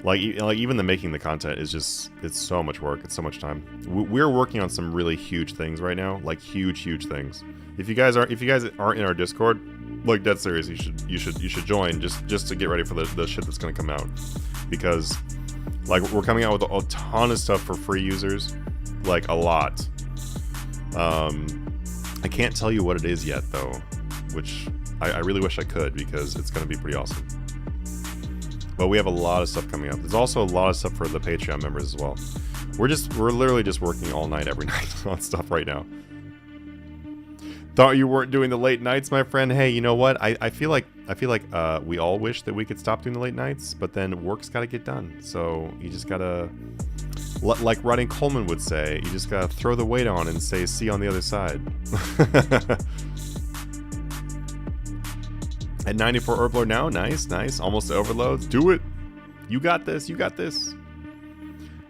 Like even the making the content is just, it's so much work. It's so much time. We're working on some really huge things right now, like huge things. If you guys aren't in our Discord, like dead serious, you should join just to get ready for the shit that's gonna come out, because like we're coming out with a ton of stuff for free users, like a lot. I can't tell you what it is yet though, which I really wish I could, because it's gonna be pretty awesome. But we have a lot of stuff coming up. There's also a lot of stuff for the Patreon members as well. We're literally just working all night every night on stuff right now. Thought you weren't doing the late nights, my friend. Hey, you know what? I feel like we all wish that we could stop doing the late nights, but then work's got to get done. So you just gotta, like Rodney Coleman would say, you just gotta throw the weight on and say, "See you on the other side." At 94 Herblore now, nice, almost to overloads. Do it. You got this. You got this.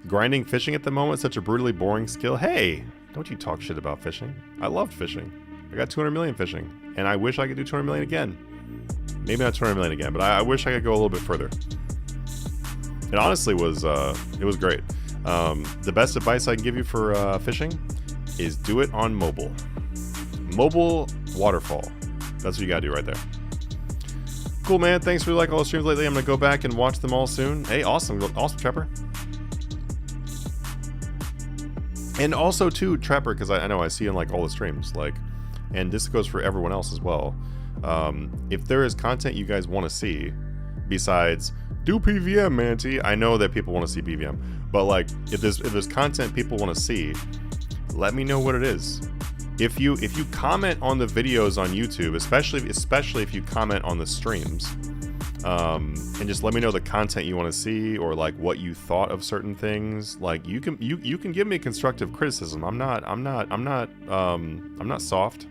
Grinding fishing at the moment, such a brutally boring skill. Hey, don't you talk shit about fishing. I loved fishing. I got 200 million fishing, and I wish I could do 200 million again. Maybe not 200 million again, but I wish I could go a little bit further. It honestly was, it was great. The best advice I can give you for fishing is do it on mobile. Mobile waterfall. That's what you gotta do right there. Cool, man. Thanks for all the streams lately. I'm gonna go back and watch them all soon. Hey, awesome, Trapper. And also too, Trapper, because I know I see in like all the streams, like, and this goes for everyone else as well. If there is content you guys want to see, besides do PVM, Manty, I know that people want to see PVM, but like if there's content people want to see, let me know what it is. If you comment on the videos on YouTube, especially if you comment on the streams, and just let me know the content you want to see, or like what you thought of certain things. Like you can give me constructive criticism. I'm not soft.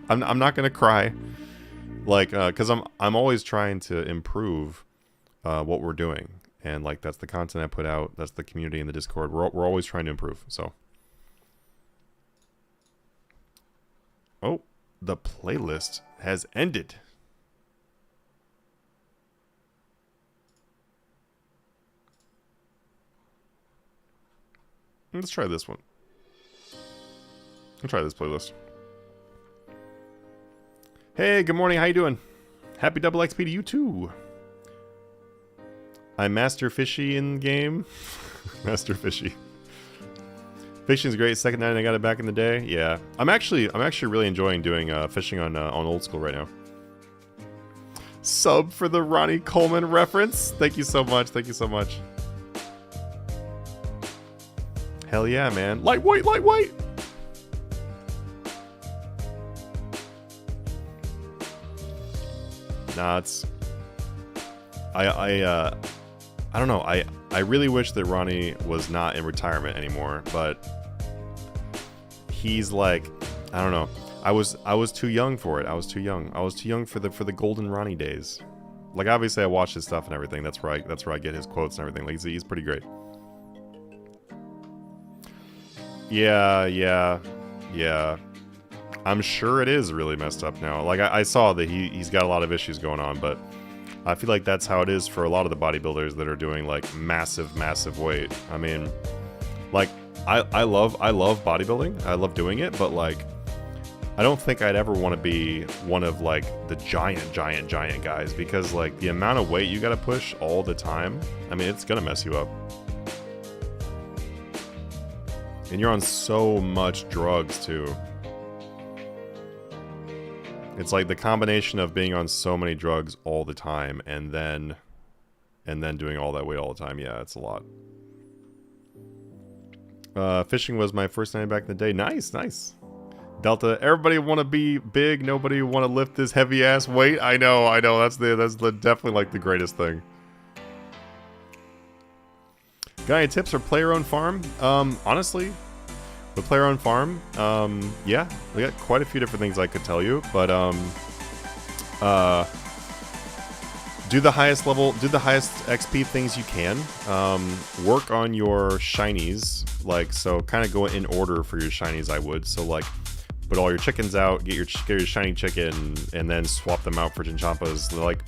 I'm not gonna cry. Like because I'm always trying to improve what we're doing, and like that's the content I put out. That's the community in the Discord. We're always trying to improve. So. Oh, the playlist has ended. Let's try this one. I'll try this playlist. Hey, good morning. How you doing? Happy double XP to you too. I'm Master Fishy in game. Master Fishy. Fishing's great. Second night I got it back in the day. Yeah, I'm actually really enjoying doing fishing on old school right now. Sub for the Ronnie Coleman reference. Thank you so much. Thank you so much. Hell yeah, man. Lightweight, lightweight. Nah, it's... I don't know. I really wish that Ronnie was not in retirement anymore, but he's like, I don't know. I was too young for it. I was too young. I was too young for the golden Ronnie days. Like, obviously I watch his stuff and everything. That's where I get his quotes and everything. Like, he's pretty great. Yeah. I'm sure it is really messed up now. Like, I saw that he's got a lot of issues going on, but I feel like that's how it is for a lot of the bodybuilders that are doing, like, massive weight. I mean, like, I love bodybuilding. I love doing it, but, like, I don't think I'd ever want to be one of, like, the giant guys, because, like, the amount of weight you gotta push all the time, I mean, it's gonna mess you up. And you're on so much drugs, too. It's like the combination of being on so many drugs all the time and then doing all that weight all the time. Yeah, it's a lot. Fishing was my first time back in the day. Nice. Delta, everybody want to be big, nobody want to lift this heavy ass weight. I know. That's definitely like the greatest thing. Got any tips for play your own farm? Honestly, with play your own farm, yeah, we got quite a few different things I could tell you, but do the highest XP things you can. Work on your shinies, like, so kind of go in order for your shinies. I would, so like, put all your chickens out, get your shiny chicken, and then swap them out for Chinchompas. Like,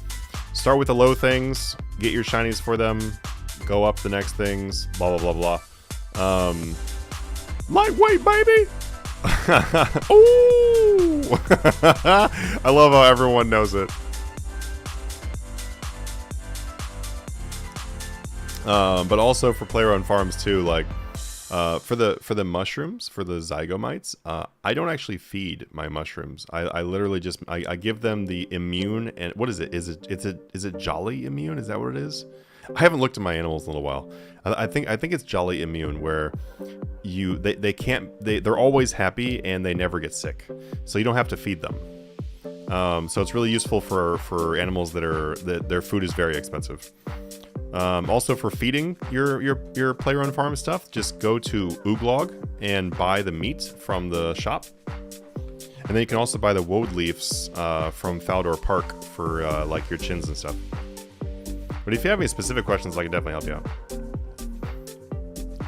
start with the low things, get your shinies for them, go up the next things, blah blah blah. Lightweight, baby. Ooh. I love how everyone knows it. But also for player on farms too, like for the mushrooms, for the zygomites, I don't actually feed my mushrooms. I literally just I give them the immune, and what is it? Is it Jolly Immune? Is that what it is? I haven't looked at my animals in a little while. I think it's Jolly Immune, where they're always happy and they never get sick, so you don't have to feed them. So it's really useful for animals that their food is very expensive. Also for feeding your player on farm stuff, just go to Ooglog and buy the meat from the shop, and then you can also buy the woad leaves from Faldor Park for like your chins and stuff. But if you have any specific questions, I can definitely help you out.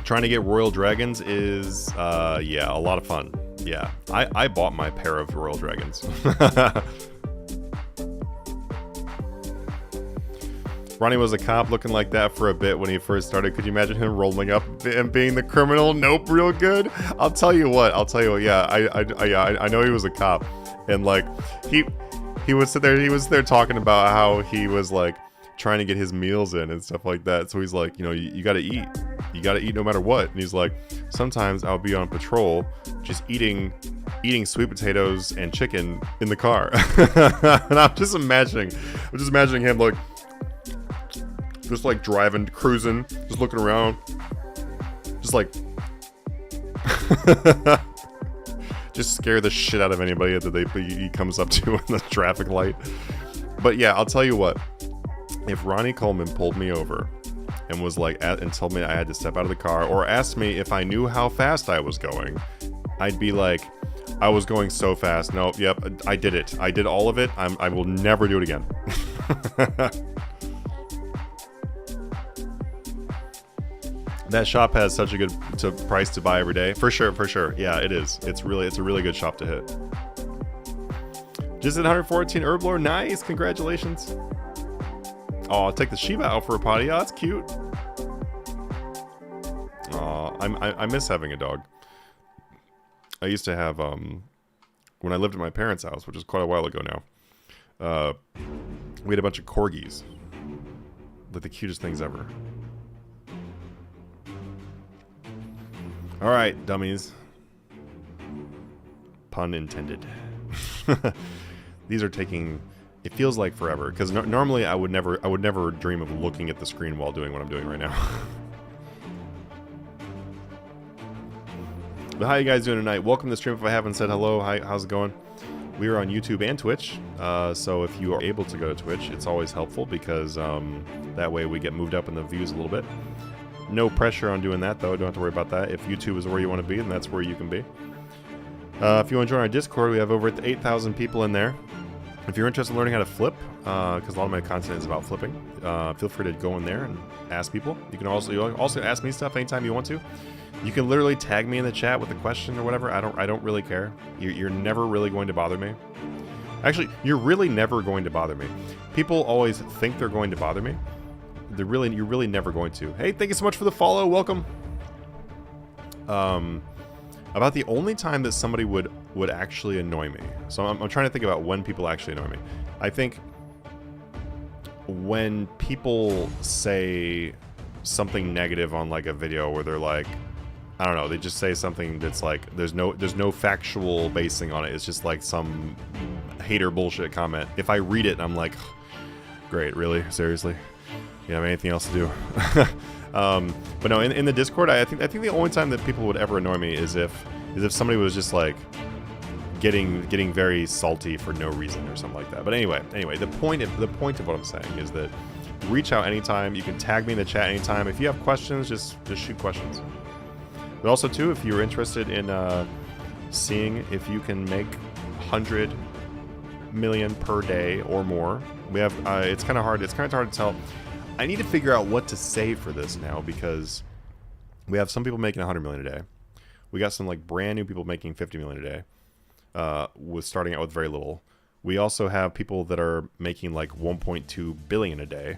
Trying to get Royal Dragons is, yeah, a lot of fun. Yeah, I bought my pair of Royal Dragons. Ronnie was a cop looking like that for a bit when he first started. Could you imagine him rolling up and being the criminal? Nope, real good. I'll tell you what. Yeah, I know he was a cop, and like he would sit there. He was there talking about how he was like trying to get his meals in and stuff like that. So he's like, you know, you got to eat. You got to eat no matter what. And he's like, sometimes I'll be on patrol just eating sweet potatoes and chicken in the car. And I'm just imagining him like just like driving, cruising, just looking around, just like just scare the shit out of anybody that he comes up to in the traffic light. But yeah, I'll tell you what, if Ronnie Coleman pulled me over and was like and told me I had to step out of the car, or asked me if I knew how fast I was going, I'd be like, I was going so fast. No, yep, I did it. I did all of it. I will never do it again. That shop has such a good price to buy every day. For sure. Yeah, it is. It's a really good shop to hit. Just at 114 Herblore. Nice. Congratulations. Oh, I'll take the Shiba out for a potty. Oh, that's cute. Oh, I miss having a dog. I used to have, when I lived at my parents' house, which is quite a while ago now, we had a bunch of corgis. Like the cutest things ever. Alright, dummies. Pun intended. These are taking It feels like forever, because normally I would never dream of looking at the screen while doing what I'm doing right now. But how you guys doing tonight? Welcome to the stream. If I haven't said hello, how's it going? We are on YouTube and Twitch, so if you are able to go to Twitch, it's always helpful, because that way we get moved up in the views a little bit. No pressure on doing that, though. Don't have to worry about that. If YouTube is where you want to be, then that's where you can be. If you want to join our Discord, we have over 8,000 people in there. If you're interested in learning how to flip, because a lot of my content is about flipping, feel free to go in there and ask people. You can also ask me stuff anytime you want to. You can literally tag me in the chat with a question or whatever. I don't really care. You're never really going to bother me. Actually, you're really never going to bother me. People always think they're going to bother me. You're really never going to. Hey, thank you so much for the follow. Welcome. About the only time that somebody would actually annoy me. So I'm trying to think about when people actually annoy me. I think when people say something negative on like a video where they're like, I don't know, they just say something that's like there's no factual basing on it. It's just like some hater bullshit comment. If I read it, I'm like, great, really? Seriously? You have anything else to do? But no, in the Discord, I think the only time that people would ever annoy me is if somebody was just like getting very salty for no reason or something like that. But anyway, the point of what I'm saying is that reach out anytime. You can tag me in the chat anytime. If you have questions, just shoot questions. But also too, if you're interested in seeing if you can make 100 million per day or more, we have. It's kind of hard. It's kind of hard to tell. I need to figure out what to say for this now, because we have some people making 100 million a day. We got some like brand new people making 50 million a day, with starting out with very little. We also have people that are making like 1.2 billion a day.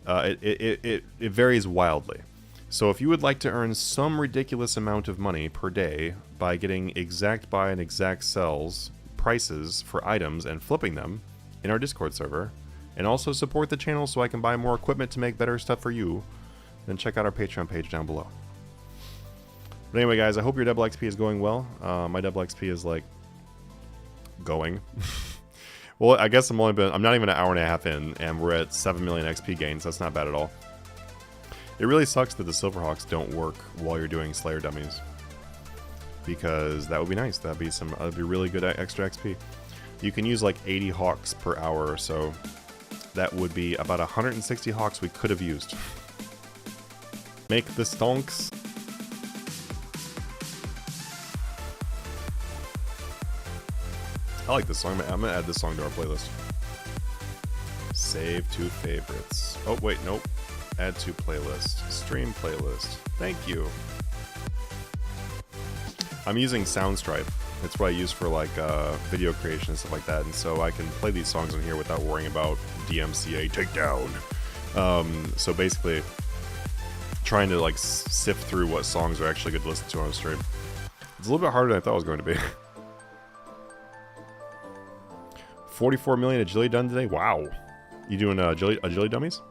It varies wildly. So if you would like to earn some ridiculous amount of money per day by getting exact buy and exact sells prices for items and flipping them in our Discord server, and also support the channel so I can buy more equipment to make better stuff for you, then check out our Patreon page down below. But anyway, guys, I hope your double XP is going well. My double XP is like going. Well, I guess I'm not even an hour and a half in, and we're at 7 million XP gains. That's not bad at all. It really sucks that the Silverhawks don't work while you're doing Slayer dummies, because that would be nice. That'd be really good extra XP. You can use like 80 Hawks per hour or so. That would be about 160 Hawks we could have used. Make the stonks. I like this song. I'm gonna add this song to our playlist. Save to favorites. Oh wait, nope. Add to playlist. Stream playlist. Thank you. I'm using Soundstripe. It's what I use for like video creation and stuff like that, and so I can play these songs in here without worrying about DMCA takedown. So basically, trying to like sift through what songs are actually good to listen to on the stream. It's a little bit harder than I thought it was going to be. 44 million agility done today. Wow, you doing agility dummies?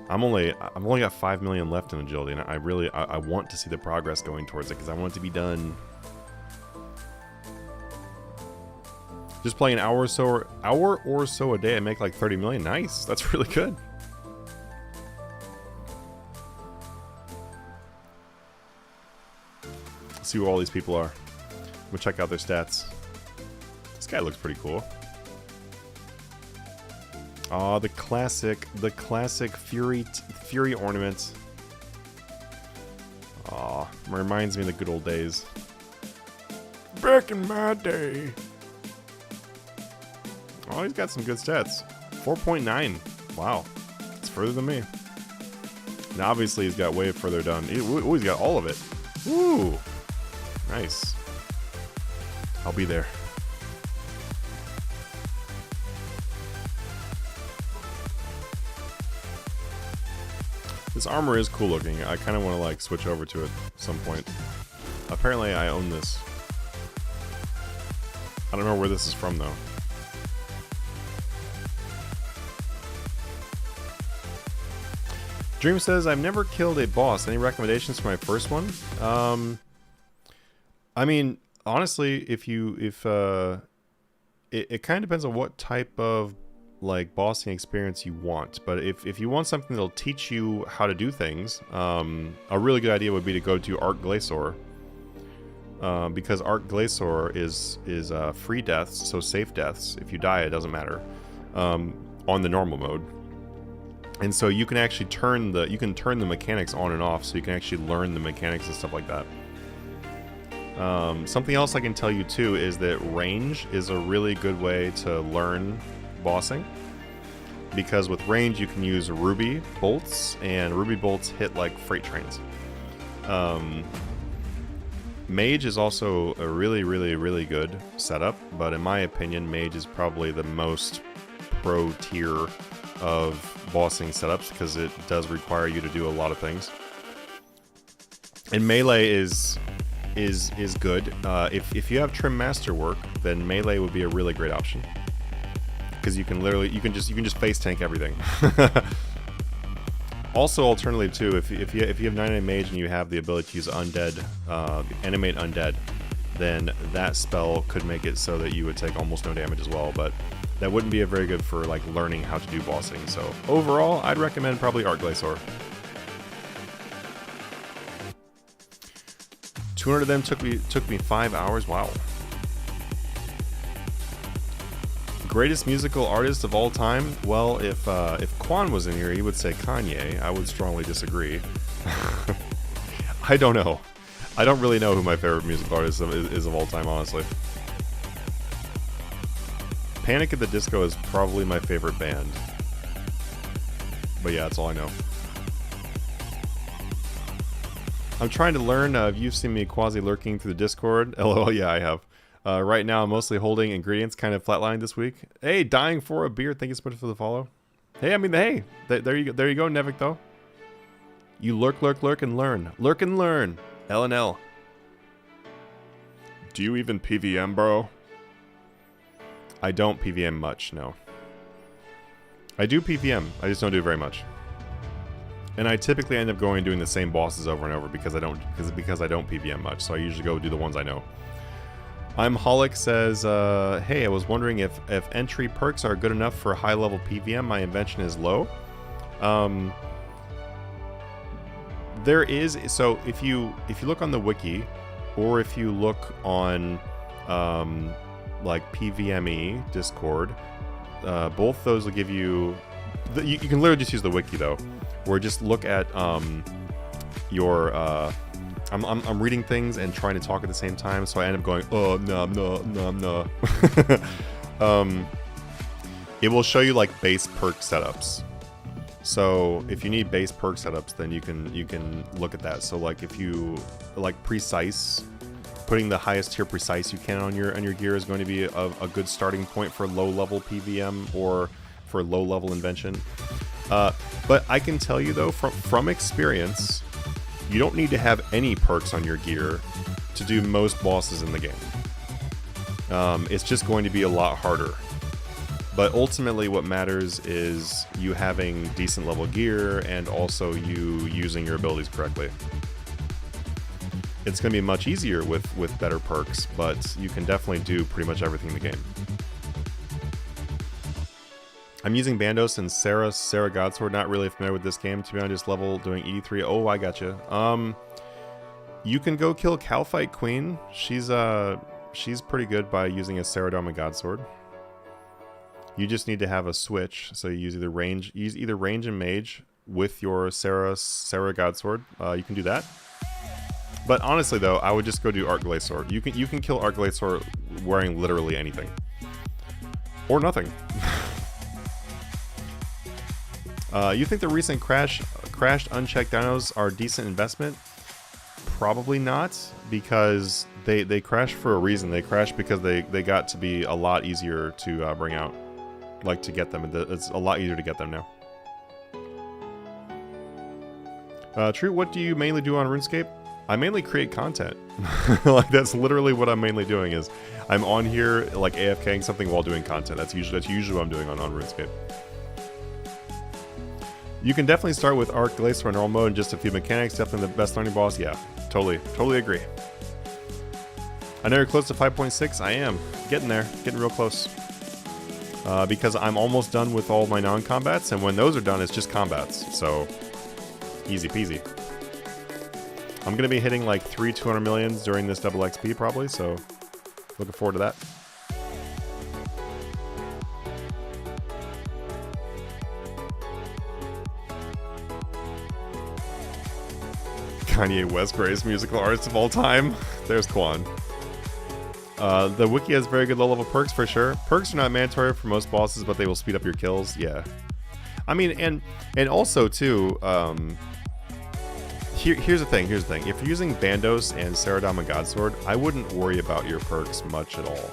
I've only got 5 million left in agility, and I want to see the progress going towards it, because I want it to be done. Just playing an hour or so a day, I make like 30 million. Nice, that's really good. Let's see who all these people are. I'm gonna check out their stats. This guy looks pretty cool. Oh, the classic Fury ornament. Aw, reminds me of the good old days. Back in my day. Oh, he's got some good stats. 4.9. Wow, it's further than me. Now, obviously, he's got way further done. Ooh, he's got all of it. Ooh, nice. I'll be there. This armor is cool looking. I kind of want to like switch over to it at some point. Apparently I own this. I don't know where this is from though. Dream says, I've never killed a boss. Any recommendations for my first one? I mean, honestly, if it kind of depends on what type of like bossing experience you want. But if you want something that'll teach you how to do things, a really good idea would be to go to Arc Glacier. Because Arc Glacier is free deaths, so safe deaths. If you die, it doesn't matter on the normal mode. And so you can actually turn the mechanics on and off, so you can actually learn the mechanics and stuff like that. Something else I can tell you too is that range is a really good way to learn bossing, because with range you can use ruby bolts, and ruby bolts hit like freight trains. Mage is also a really good setup, but in my opinion mage is probably the most pro tier of bossing setups, because it does require you to do a lot of things. And melee is good. If you have trim masterwork, then melee would be a really great option, because you can just face tank everything. Also, alternatively too, if you have 99 mage and you have the ability to use undead, animate undead, then that spell could make it so that you would take almost no damage as well. But that wouldn't be a very good for like learning how to do bossing. So overall, I'd recommend probably Arc Glacier. 200 of them took me 5 hours. Wow. Greatest musical artist of all time? Well, if Quan was in here, he would say Kanye. I would strongly disagree. I don't know. I don't really know who my favorite musical artist is of all time, honestly. Panic at the Disco is probably my favorite band. But yeah, that's all I know. I'm trying to learn. You've seen me quasi-lurking through the Discord. LOL, yeah, I have. Right now, I'm mostly holding ingredients, kind of flatlined this week. Hey, dying for a beer. Thank you so much for the follow. Hey, there you go. There you go, Nevik, though. You lurk, and learn. Lurk and learn. L&L. Do you even PVM, bro? I don't PVM much, no. I do PVM. I just don't do very much. And I typically end up going and doing the same bosses over and over because I don't PVM much. So I usually go do the ones I know. I'm Holic says, hey, I was wondering if entry perks are good enough for high level PVM. My invention is low. There is, so if you look on the wiki, or if you look on like PVME Discord, both those will give you. You can literally just use the wiki though, or just look at your. I'm reading things and trying to talk at the same time, so I end up going, oh no. It will show you like base perk setups. So if you need base perk setups, then you can look at that. So like if you like precise, putting the highest tier precise you can on your gear is going to be a good starting point for low level PVM or for low level invention. But I can tell you though, from experience, you don't need to have any perks on your gear to do most bosses in the game. It's just going to be a lot harder. But ultimately what matters is you having decent level gear and also you using your abilities correctly. It's going to be much easier with better perks, but you can definitely do pretty much everything in the game. I'm using Bandos and Sarah Godsword. Not really familiar with this game, to be honest. Level doing 83. Oh, I gotcha. You can go kill Calfight Queen. She's pretty good by using a Saradomin Godsword. You just need to have a switch, so you use either range and mage with your Sarah Godsword. You can do that. But honestly, though, I would just go do Arc Glacier. You can kill Arc Glacier wearing literally anything, or nothing. You think the recent crashed unchecked dinos are a decent investment? Probably not, because they crashed for a reason. They crashed because they got to be a lot easier to bring out. Like, to get them. It's a lot easier to get them now. True, what do you mainly do on RuneScape? I mainly create content. Like, that's literally what I'm mainly doing, is I'm on here, like, AFKing something while doing content. That's usually what I'm doing on RuneScape. You can definitely start with Arc Glacier in normal mode and just a few mechanics. Definitely the best learning boss. Yeah, totally agree. I know you're close to 5.6. I am. Getting there. Getting real close. Because I'm almost done with all my non-combats, and when those are done, it's just combats. So, easy peasy. I'm going to be hitting like 200 millions during this double XP probably, so looking forward to that. Kanye West, greatest musical artist of all time. There's Quan. The wiki has very good low-level perks for sure. Perks are not mandatory for most bosses, but they will speed up your kills. Yeah. I mean, and also too, here's the thing. If you're using Bandos and Saradama Godsword, I wouldn't worry about your perks much at all,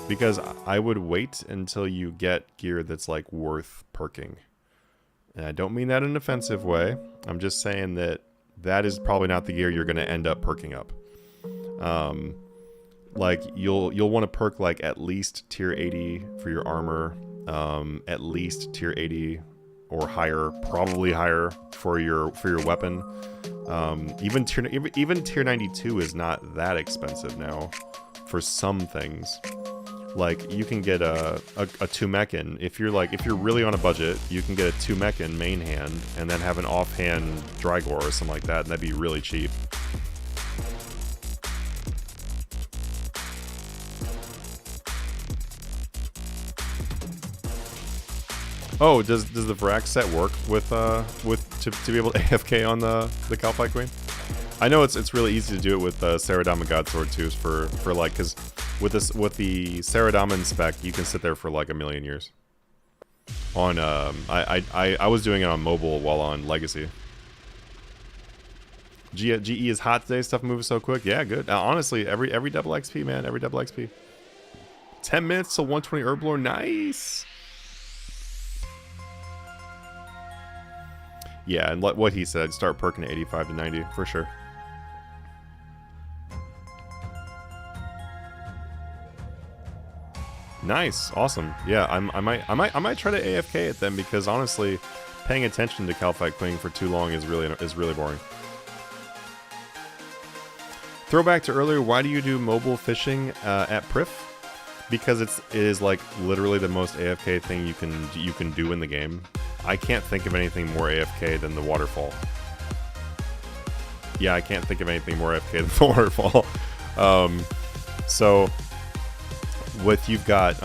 because I would wait until you get gear that's like worth perking. And I don't mean that in an offensive way. I'm just saying that is probably not the gear you're going to end up perking up. Like you'll want to perk like at least tier 80 for your armor, at least tier 80 or higher, probably higher for your weapon. Even tier 92 is not that expensive now for some things. Like you can get a Tumekin if you're really on a budget. You can get a Tumekin main hand and then have an offhand Drygor or something like that, and that'd be really cheap. Oh, does the Varax set work with to be able to AFK on the Kalphite Queen? I know it's really easy to do it with Saradama Godsword too, for like, because with the Saradaman spec you can sit there for like a million years. On I was doing it on mobile while on Legacy. GE is hot today. Stuff moves so quick. Yeah, good. Honestly, every double XP, man. Every double XP. 10 minutes till 120 Herblore. Nice. Yeah, and what he said, start perking at 85 to 90 for sure. Nice, awesome. Yeah, I might try to AFK it then, because honestly, paying attention to Kalphite Queen for too long is really boring. Throwback to earlier, why do you do mobile fishing at Prif? Because it is like literally the most AFK thing you can do in the game. I can't think of anything more AFK than the waterfall. Yeah, I can't think of anything more AFK than the waterfall. So with you've got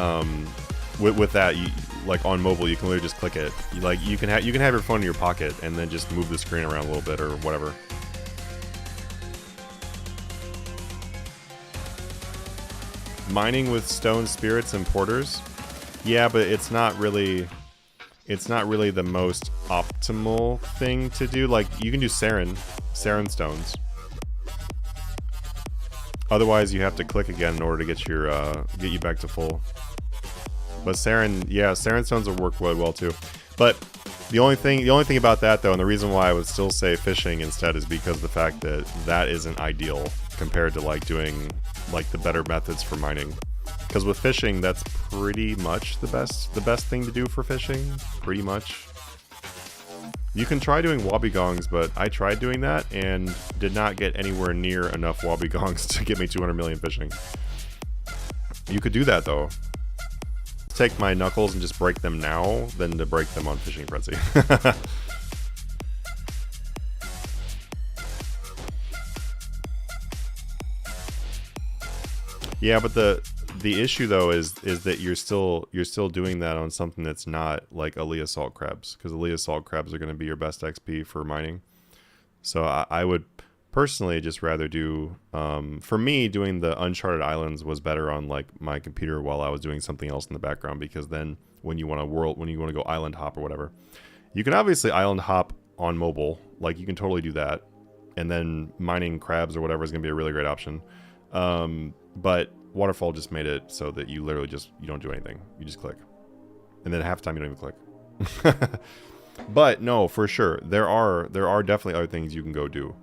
with that, you, like on mobile, you can literally just click it. You can have your phone in your pocket and then just move the screen around a little bit or whatever. Mining with stone spirits and porters. Yeah, but it's not really the most optimal thing to do. Like, you can do Saren stones. Otherwise, you have to click again in order to get you back to full. But Saren stones will work well too. But the only thing about that though, and the reason why I would still say fishing instead, is because of the fact that isn't ideal compared to like doing like the better methods for mining. Because with fishing, that's pretty much the best thing to do for fishing. Pretty much. You can try doing Wobbegongs, but I tried doing that and did not get anywhere near enough Wobbegongs to get me 200 million fishing. You could do that though. Take my knuckles and just break them now than to break them on Fishing Frenzy. Yeah, but the issue though is that you're still doing that on something that's not like Aaliyah Salt Crabs, because Aaliyah Salt Crabs are going to be your best XP for mining. So I would personally just rather do, for me, doing the Uncharted Islands was better on like my computer while I was doing something else in the background, because then when you want to go island hop or whatever, you can obviously island hop on mobile, like you can totally do that, and then mining crabs or whatever is going to be a really great option. But Waterfall just made it so that you literally you don't do anything. You just click. And then half the time you don't even click. But no, for sure. There are definitely other things you can go do.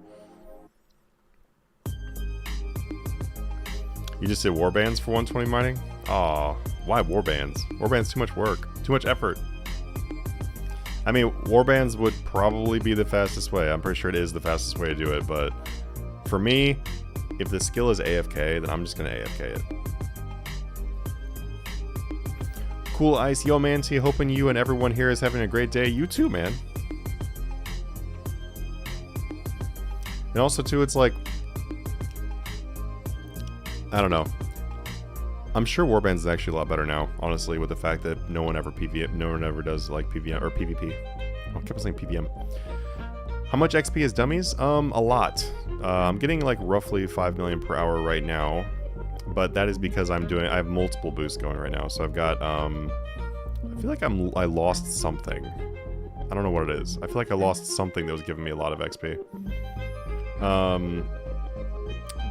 You just did warbands for 120 mining? Aw, why warbands? Warbands too much work. Too much effort. I mean, warbands would probably be the fastest way. I'm pretty sure it is the fastest way to do it, but for me, if the skill is AFK, then I'm just gonna AFK it. Cool Ice, yo Manty, hoping you and everyone here is having a great day. You too, man. And also too, it's like, I don't know. I'm sure Warbands is actually a lot better now, honestly, with the fact that no one ever does like PVM or PvP. Oh, I kept saying PVM. How much XP is dummies? A lot. I'm getting like roughly 5 million per hour right now, but that is because I have multiple boosts going right now. So I've got I feel like I lost something. I don't know what it is. I feel like I lost something that was giving me a lot of XP.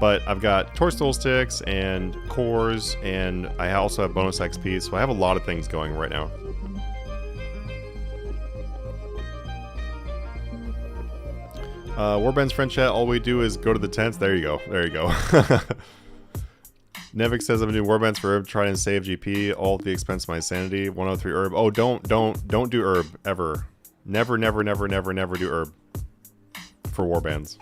But I've got Toadstool Sticks and Cores, and I also have bonus XP, so I have a lot of things going right now. Warband's friend chat, all we do is go to the tents. There you go. There you go. Nevik says I'm doing Warband's for herb, try and save GP, all at the expense of my sanity. 103 herb. Oh, don't do herb, ever. Never do herb for Warbands.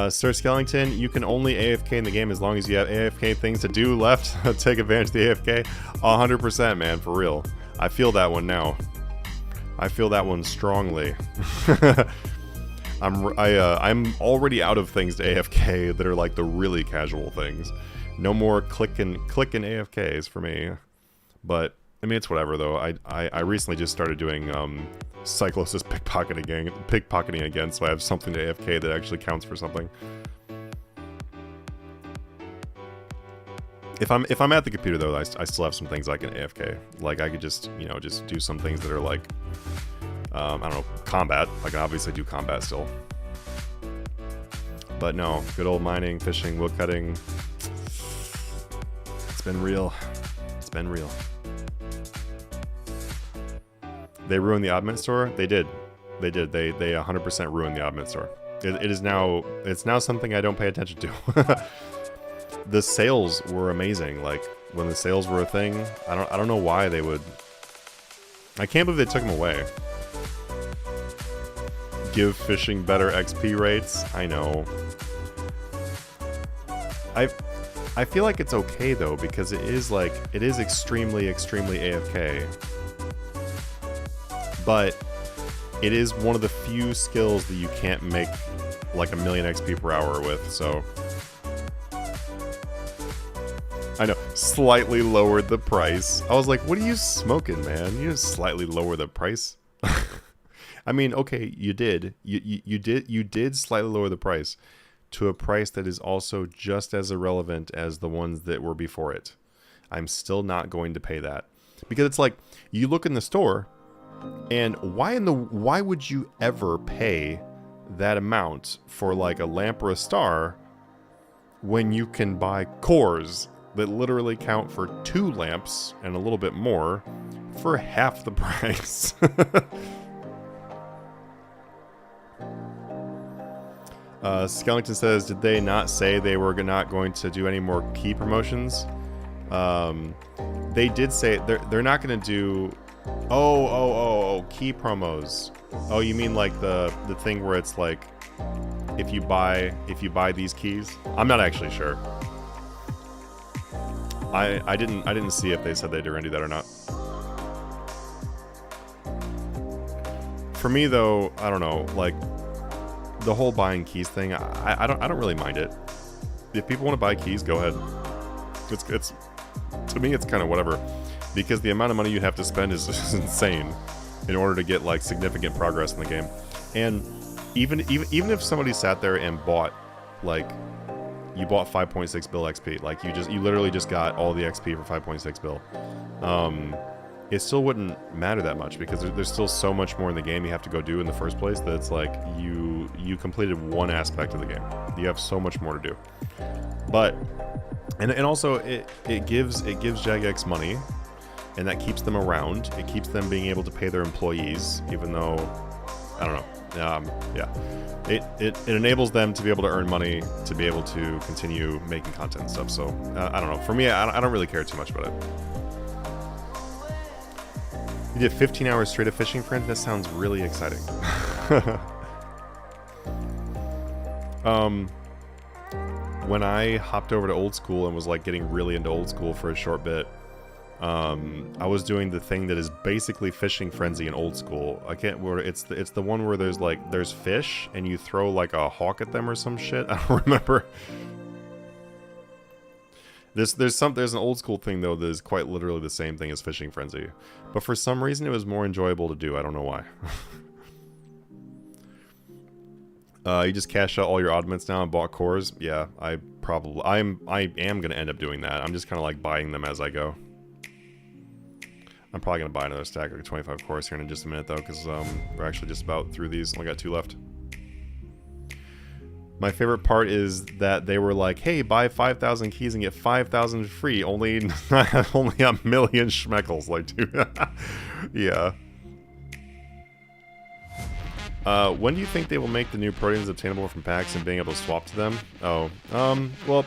Sir Skellington, you can only AFK in the game as long as you have AFK things to do left. Take advantage of the AFK. 100%, man, for real. I feel that one now. I feel that one strongly. I'm already out of things to AFK that are like the really casual things. No more clicking AFKs for me. But I mean, it's whatever though. I recently just started doing Cyclosis pickpocketing again, so I have something to AFK that actually counts for something. If I'm at the computer though, I still have some things I can AFK. Like I could just, you know, just do some things that are like, I don't know, combat. I can obviously do combat still. But no, good old mining, fishing, woodcutting. It's been real. It's been real. They ruined the Oddment store? They did. They did. They 100% ruined the Oddment store. It's now something I don't pay attention to. The sales were amazing. Like when the sales were a thing, I don't know why they would. I can't believe they took them away. Give fishing better XP rates. I know. I feel like it's okay though, because it is extremely AFK. But it is one of the few skills that you can't make like 1 million XP per hour with, so. I know, slightly lowered the price. I was like, what are you smoking, man? You just slightly lower the price? I mean, okay, you did. You did slightly lower the price to a price that is also just as irrelevant as the ones that were before it. I'm still not going to pay that. Because it's like, you look in the store, and why would you ever pay that amount for like a lamp or a star when you can buy cores that literally count for 2 lamps and a little bit more for half the price? Skellington says, did they not say they were not going to do any more key promotions? They did say they're not going to do. Oh, key promos. Oh, you mean like the thing where it's like if you buy these keys? I'm not actually sure. I didn't see if they said they were gonna do that or not. For me though, I don't know, like the whole buying keys thing, I don't really mind it. If people want to buy keys, go ahead. It's to me it's kind of whatever. Because the amount of money you have to spend is insane in order to get like significant progress in the game. And even if somebody sat there and bought like you bought 5.6 bill XP, like you literally just got all the XP for 5.6 bill. It still wouldn't matter that much because there's still so much more in the game you have to go do in the first place that it's like you completed one aspect of the game. You have so much more to do. But and also it gives Jagex money. And that keeps them around. It keeps them being able to pay their employees, even though, I don't know. Yeah. It enables them to be able to earn money, to be able to continue making content and stuff. So, I don't know. For me, I don't really care too much about it. You did 15 hours straight of fishing, friend? That sounds really exciting. When I hopped over to old school and was like getting really into old school for a short bit, I was doing the thing that is basically Fishing Frenzy in old school. I can't. It's the one where there's fish and you throw like a hawk at them or some shit. I don't remember. There's an old school thing though that is quite literally the same thing as Fishing Frenzy, but for some reason it was more enjoyable to do. I don't know why. You just cashed out all your oddments now and bought cores. Yeah, I am gonna end up doing that. I'm just kind of like buying them as I go. I'm probably gonna buy another stack, like 25 cores here in just a minute though, because we're actually just about through these. Only got 2 left. My favorite part is that they were like, "Hey, buy 5,000 keys and get 5,000 free." Only a million schmeckles. Like, dude, yeah. When do you think they will make the new proteins obtainable from packs and being able to swap to them? Oh, well,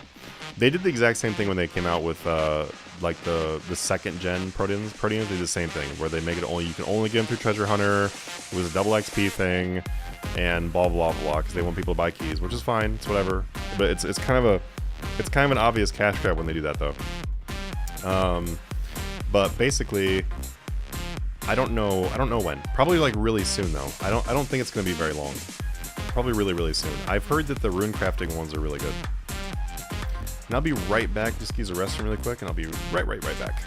they did the exact same thing when they came out with like the second gen proteins. Proteins did the same thing where they make it only you can only get them through Treasure Hunter. It was a double XP thing, and blah blah blah because they want people to buy keys, which is fine. It's whatever. But it's kind of an obvious cash grab when they do that though. But basically, I don't know when. Probably like really soon though. I don't think it's gonna be very long. Probably really soon. I've heard that the rune crafting ones are really good. And I'll be right back. Just use the restroom really quick, and I'll be right back.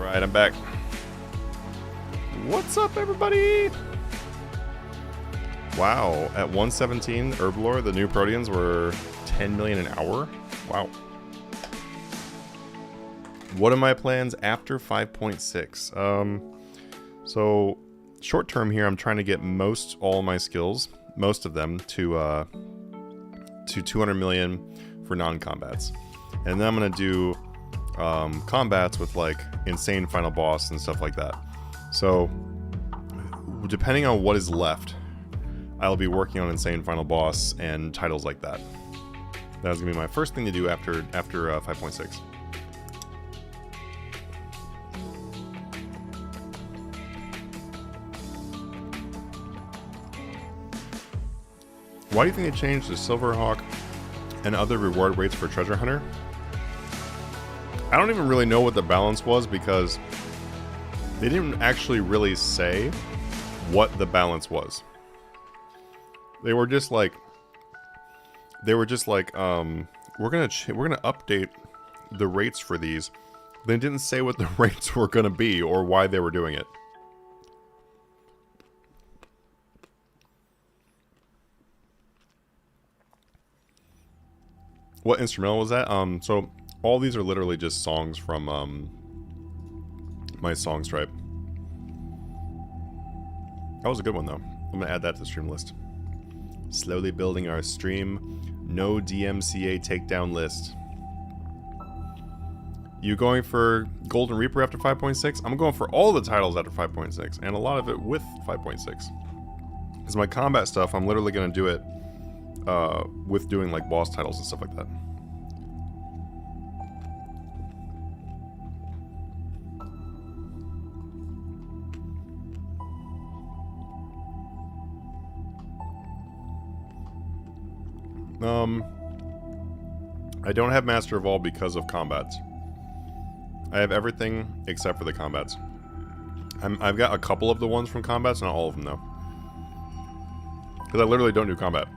Alright, I'm back. What's up, everybody? Wow, at 117 Herblore, the new Proteans were 10 million an hour? Wow. What are my plans after 5.6? So, short term here, I'm trying to get all my skills, most of them, to 200 million for non-combats. And then I'm going to do combats with, like, insane final boss and stuff like that. So, depending on what is left, I'll be working on insane final boss and titles like that. That's going to be my first thing to do after 5.6. Why do you think they changed the Silverhawk and other reward rates for Treasure Hunter? I don't even really know what the balance was because they didn't actually really say what the balance was. They were just like, we're gonna update the rates for these. They didn't say what the rates were gonna be or why they were doing it. What instrumental was that? So all these are literally just songs from my song stripe. That was a good one though. I'm gonna add that to the stream list. Slowly building our stream. No DMCA takedown list. You going for Golden Reaper after 5.6? I'm going for all the titles after 5.6, and a lot of it with 5.6. Because my combat stuff, I'm literally gonna do it with doing like boss titles and stuff like that. I don't have Master of All because of combats. I have everything except for the combats. I've got a couple of the ones from combats, not all of them though. Because I literally don't do combat.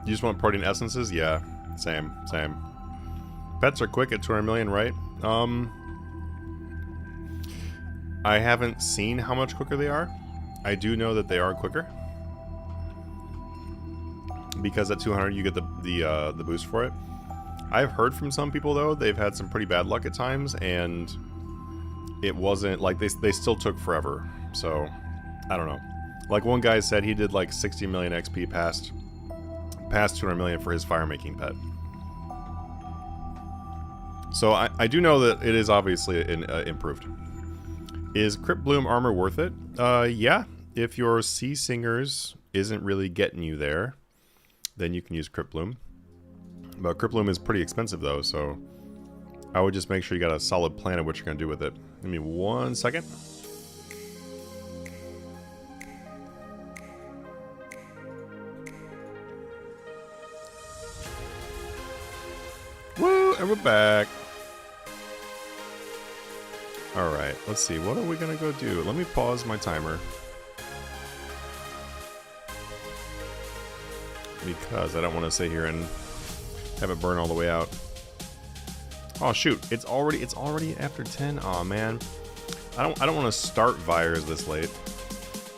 You just want protein essences? Yeah, same. Pets are quick at 200 million, right? I haven't seen how much quicker they are. I do know that they are quicker. Because at 200 you get the boost for it. I've heard from some people though, they've had some pretty bad luck at times, and it wasn't, like, they still took forever. So, I don't know. Like one guy said he did like 60 million XP past 200 million for his fire making pet. So I do know that it is obviously improved. Is Crypt Bloom armor worth it? Yeah. If your Sea Singers isn't really getting you there, then you can use Crypt Bloom. But Crypt Bloom is pretty expensive though, so I would just make sure you got a solid plan of what you're going to do with it. Give me 1 second. Woo! And we're back. Alright, let's see. What are we going to go do? Let me pause my timer. Because I don't want to sit here and have it burn all the way out. Oh shoot, it's already after 10. Oh man. I don't want to start Vyres this late.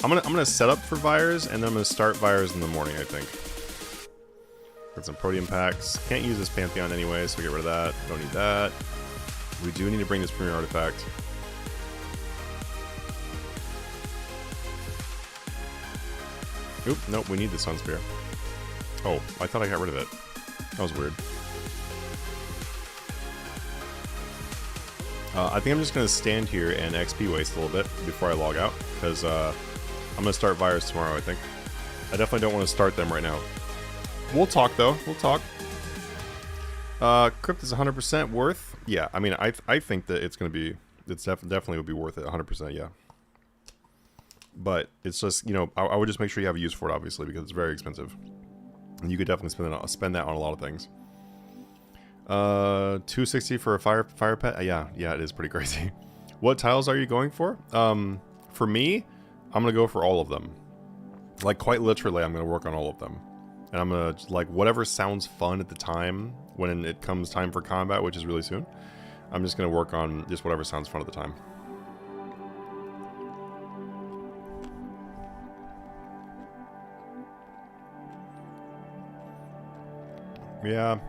I'm gonna set up for Vyres and then I'm gonna start Vyres in the morning, I think. Got some Protean packs. Can't use this Pantheon anyway, so get rid of that. Don't need that. We do need to bring this Premier Artifact. Oop, nope, we need the Sun Spear. Oh, I thought I got rid of it. That was weird. I think I'm just going to stand here and XP waste a little bit before I log out, because I'm going to start Vyres tomorrow, I think. I definitely don't want to start them right now. We'll talk, though. We'll talk. Crypt is 100% worth. Yeah, I mean, I think that it's going to be... It's definitely would be worth it, 100%, yeah. But it's just, you know, I would just make sure you have a use for it, obviously, because it's very expensive. And you could definitely spend that on a lot of things. 260 for a fire pet? Yeah, it is pretty crazy. What tiles are you going for? For me, I'm going to go for all of them. Like, quite literally, I'm going to work on all of them. And I'm going to, like, whatever sounds fun at the time, when it comes time for combat, which is really soon, I'm just going to work on just whatever sounds fun at the time. Yeah.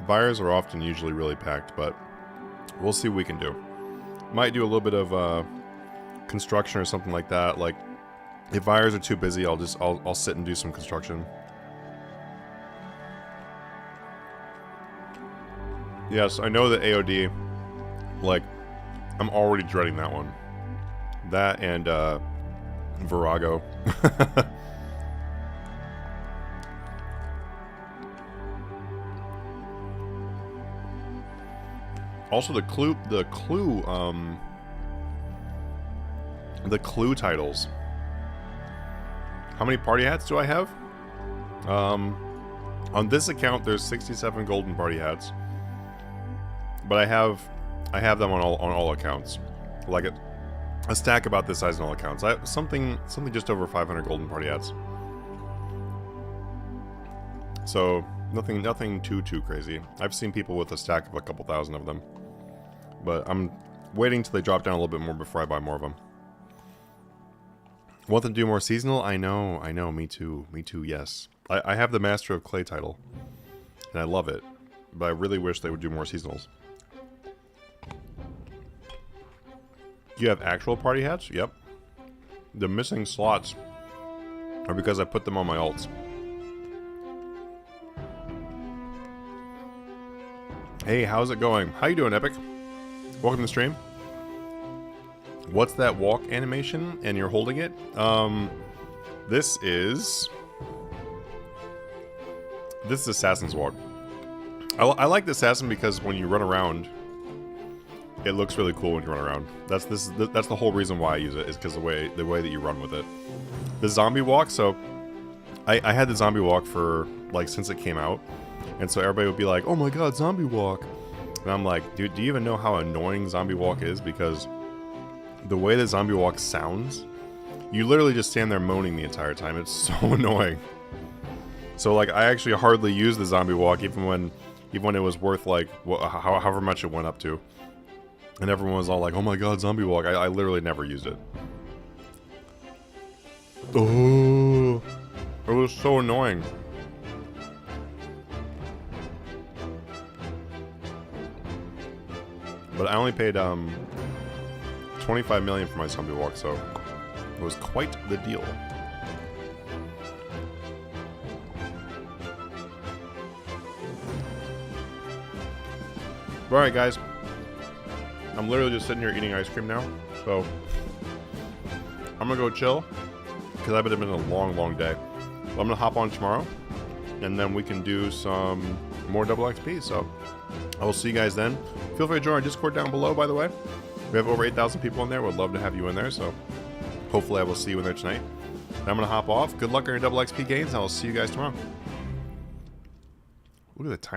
Buyers are often usually really packed, but we'll see what we can do. Might do a little bit of construction or something like that. Like, if buyers are too busy, I'll sit and do some construction. Yes, I know that AOD, like, I'm already dreading that one. That and Virago. Also, the Clue titles. How many party hats do I have? On this account, there's 67 golden party hats, but I have them on all accounts, like a stack about this size on all accounts. I have something just over 500 golden party hats. So nothing too crazy. I've seen people with a stack of a couple thousand of them. But I'm waiting till they drop down a little bit more before I buy more of them. Want them to do more seasonal? I know, me too, yes. I have the Master of Clay title, and I love it, but I really wish they would do more seasonals. You have actual party hats? Yep. The missing slots are because I put them on my alts. Hey, how's it going? How you doing, Epic? Welcome to the stream. What's that walk animation? And you're holding it? This is Assassin's Walk. I like the Assassin because when you run around, it looks really cool when you run around. That's the whole reason why I use it, is because the way that you run with it. The Zombie Walk, so I had the Zombie Walk for, like, since it came out. And so everybody would be like, oh my god, Zombie Walk. And I'm like, dude, do you even know how annoying Zombie Walk is? Because the way that Zombie Walk sounds, you literally just stand there moaning the entire time. It's so annoying. So, like, I actually hardly use the Zombie Walk, even when it was worth, like, however much it went up to. And everyone was all like, oh my god, Zombie Walk. I literally never used it. Oh, it was so annoying. But I only paid 25 million for my Zombie Walk, so it was quite the deal. Alright guys, I'm literally just sitting here eating ice cream now, so I'm gonna go chill, because I've been a long day. But I'm gonna hop on tomorrow, and then we can do some more double XP, so I will see you guys then. Feel free to join our Discord down below, by the way. We have over 8,000 people in there. Would love to have you in there, so hopefully I will see you in there tonight. And I'm going to hop off. Good luck on your double XP gains, and I will see you guys tomorrow. Look at the time.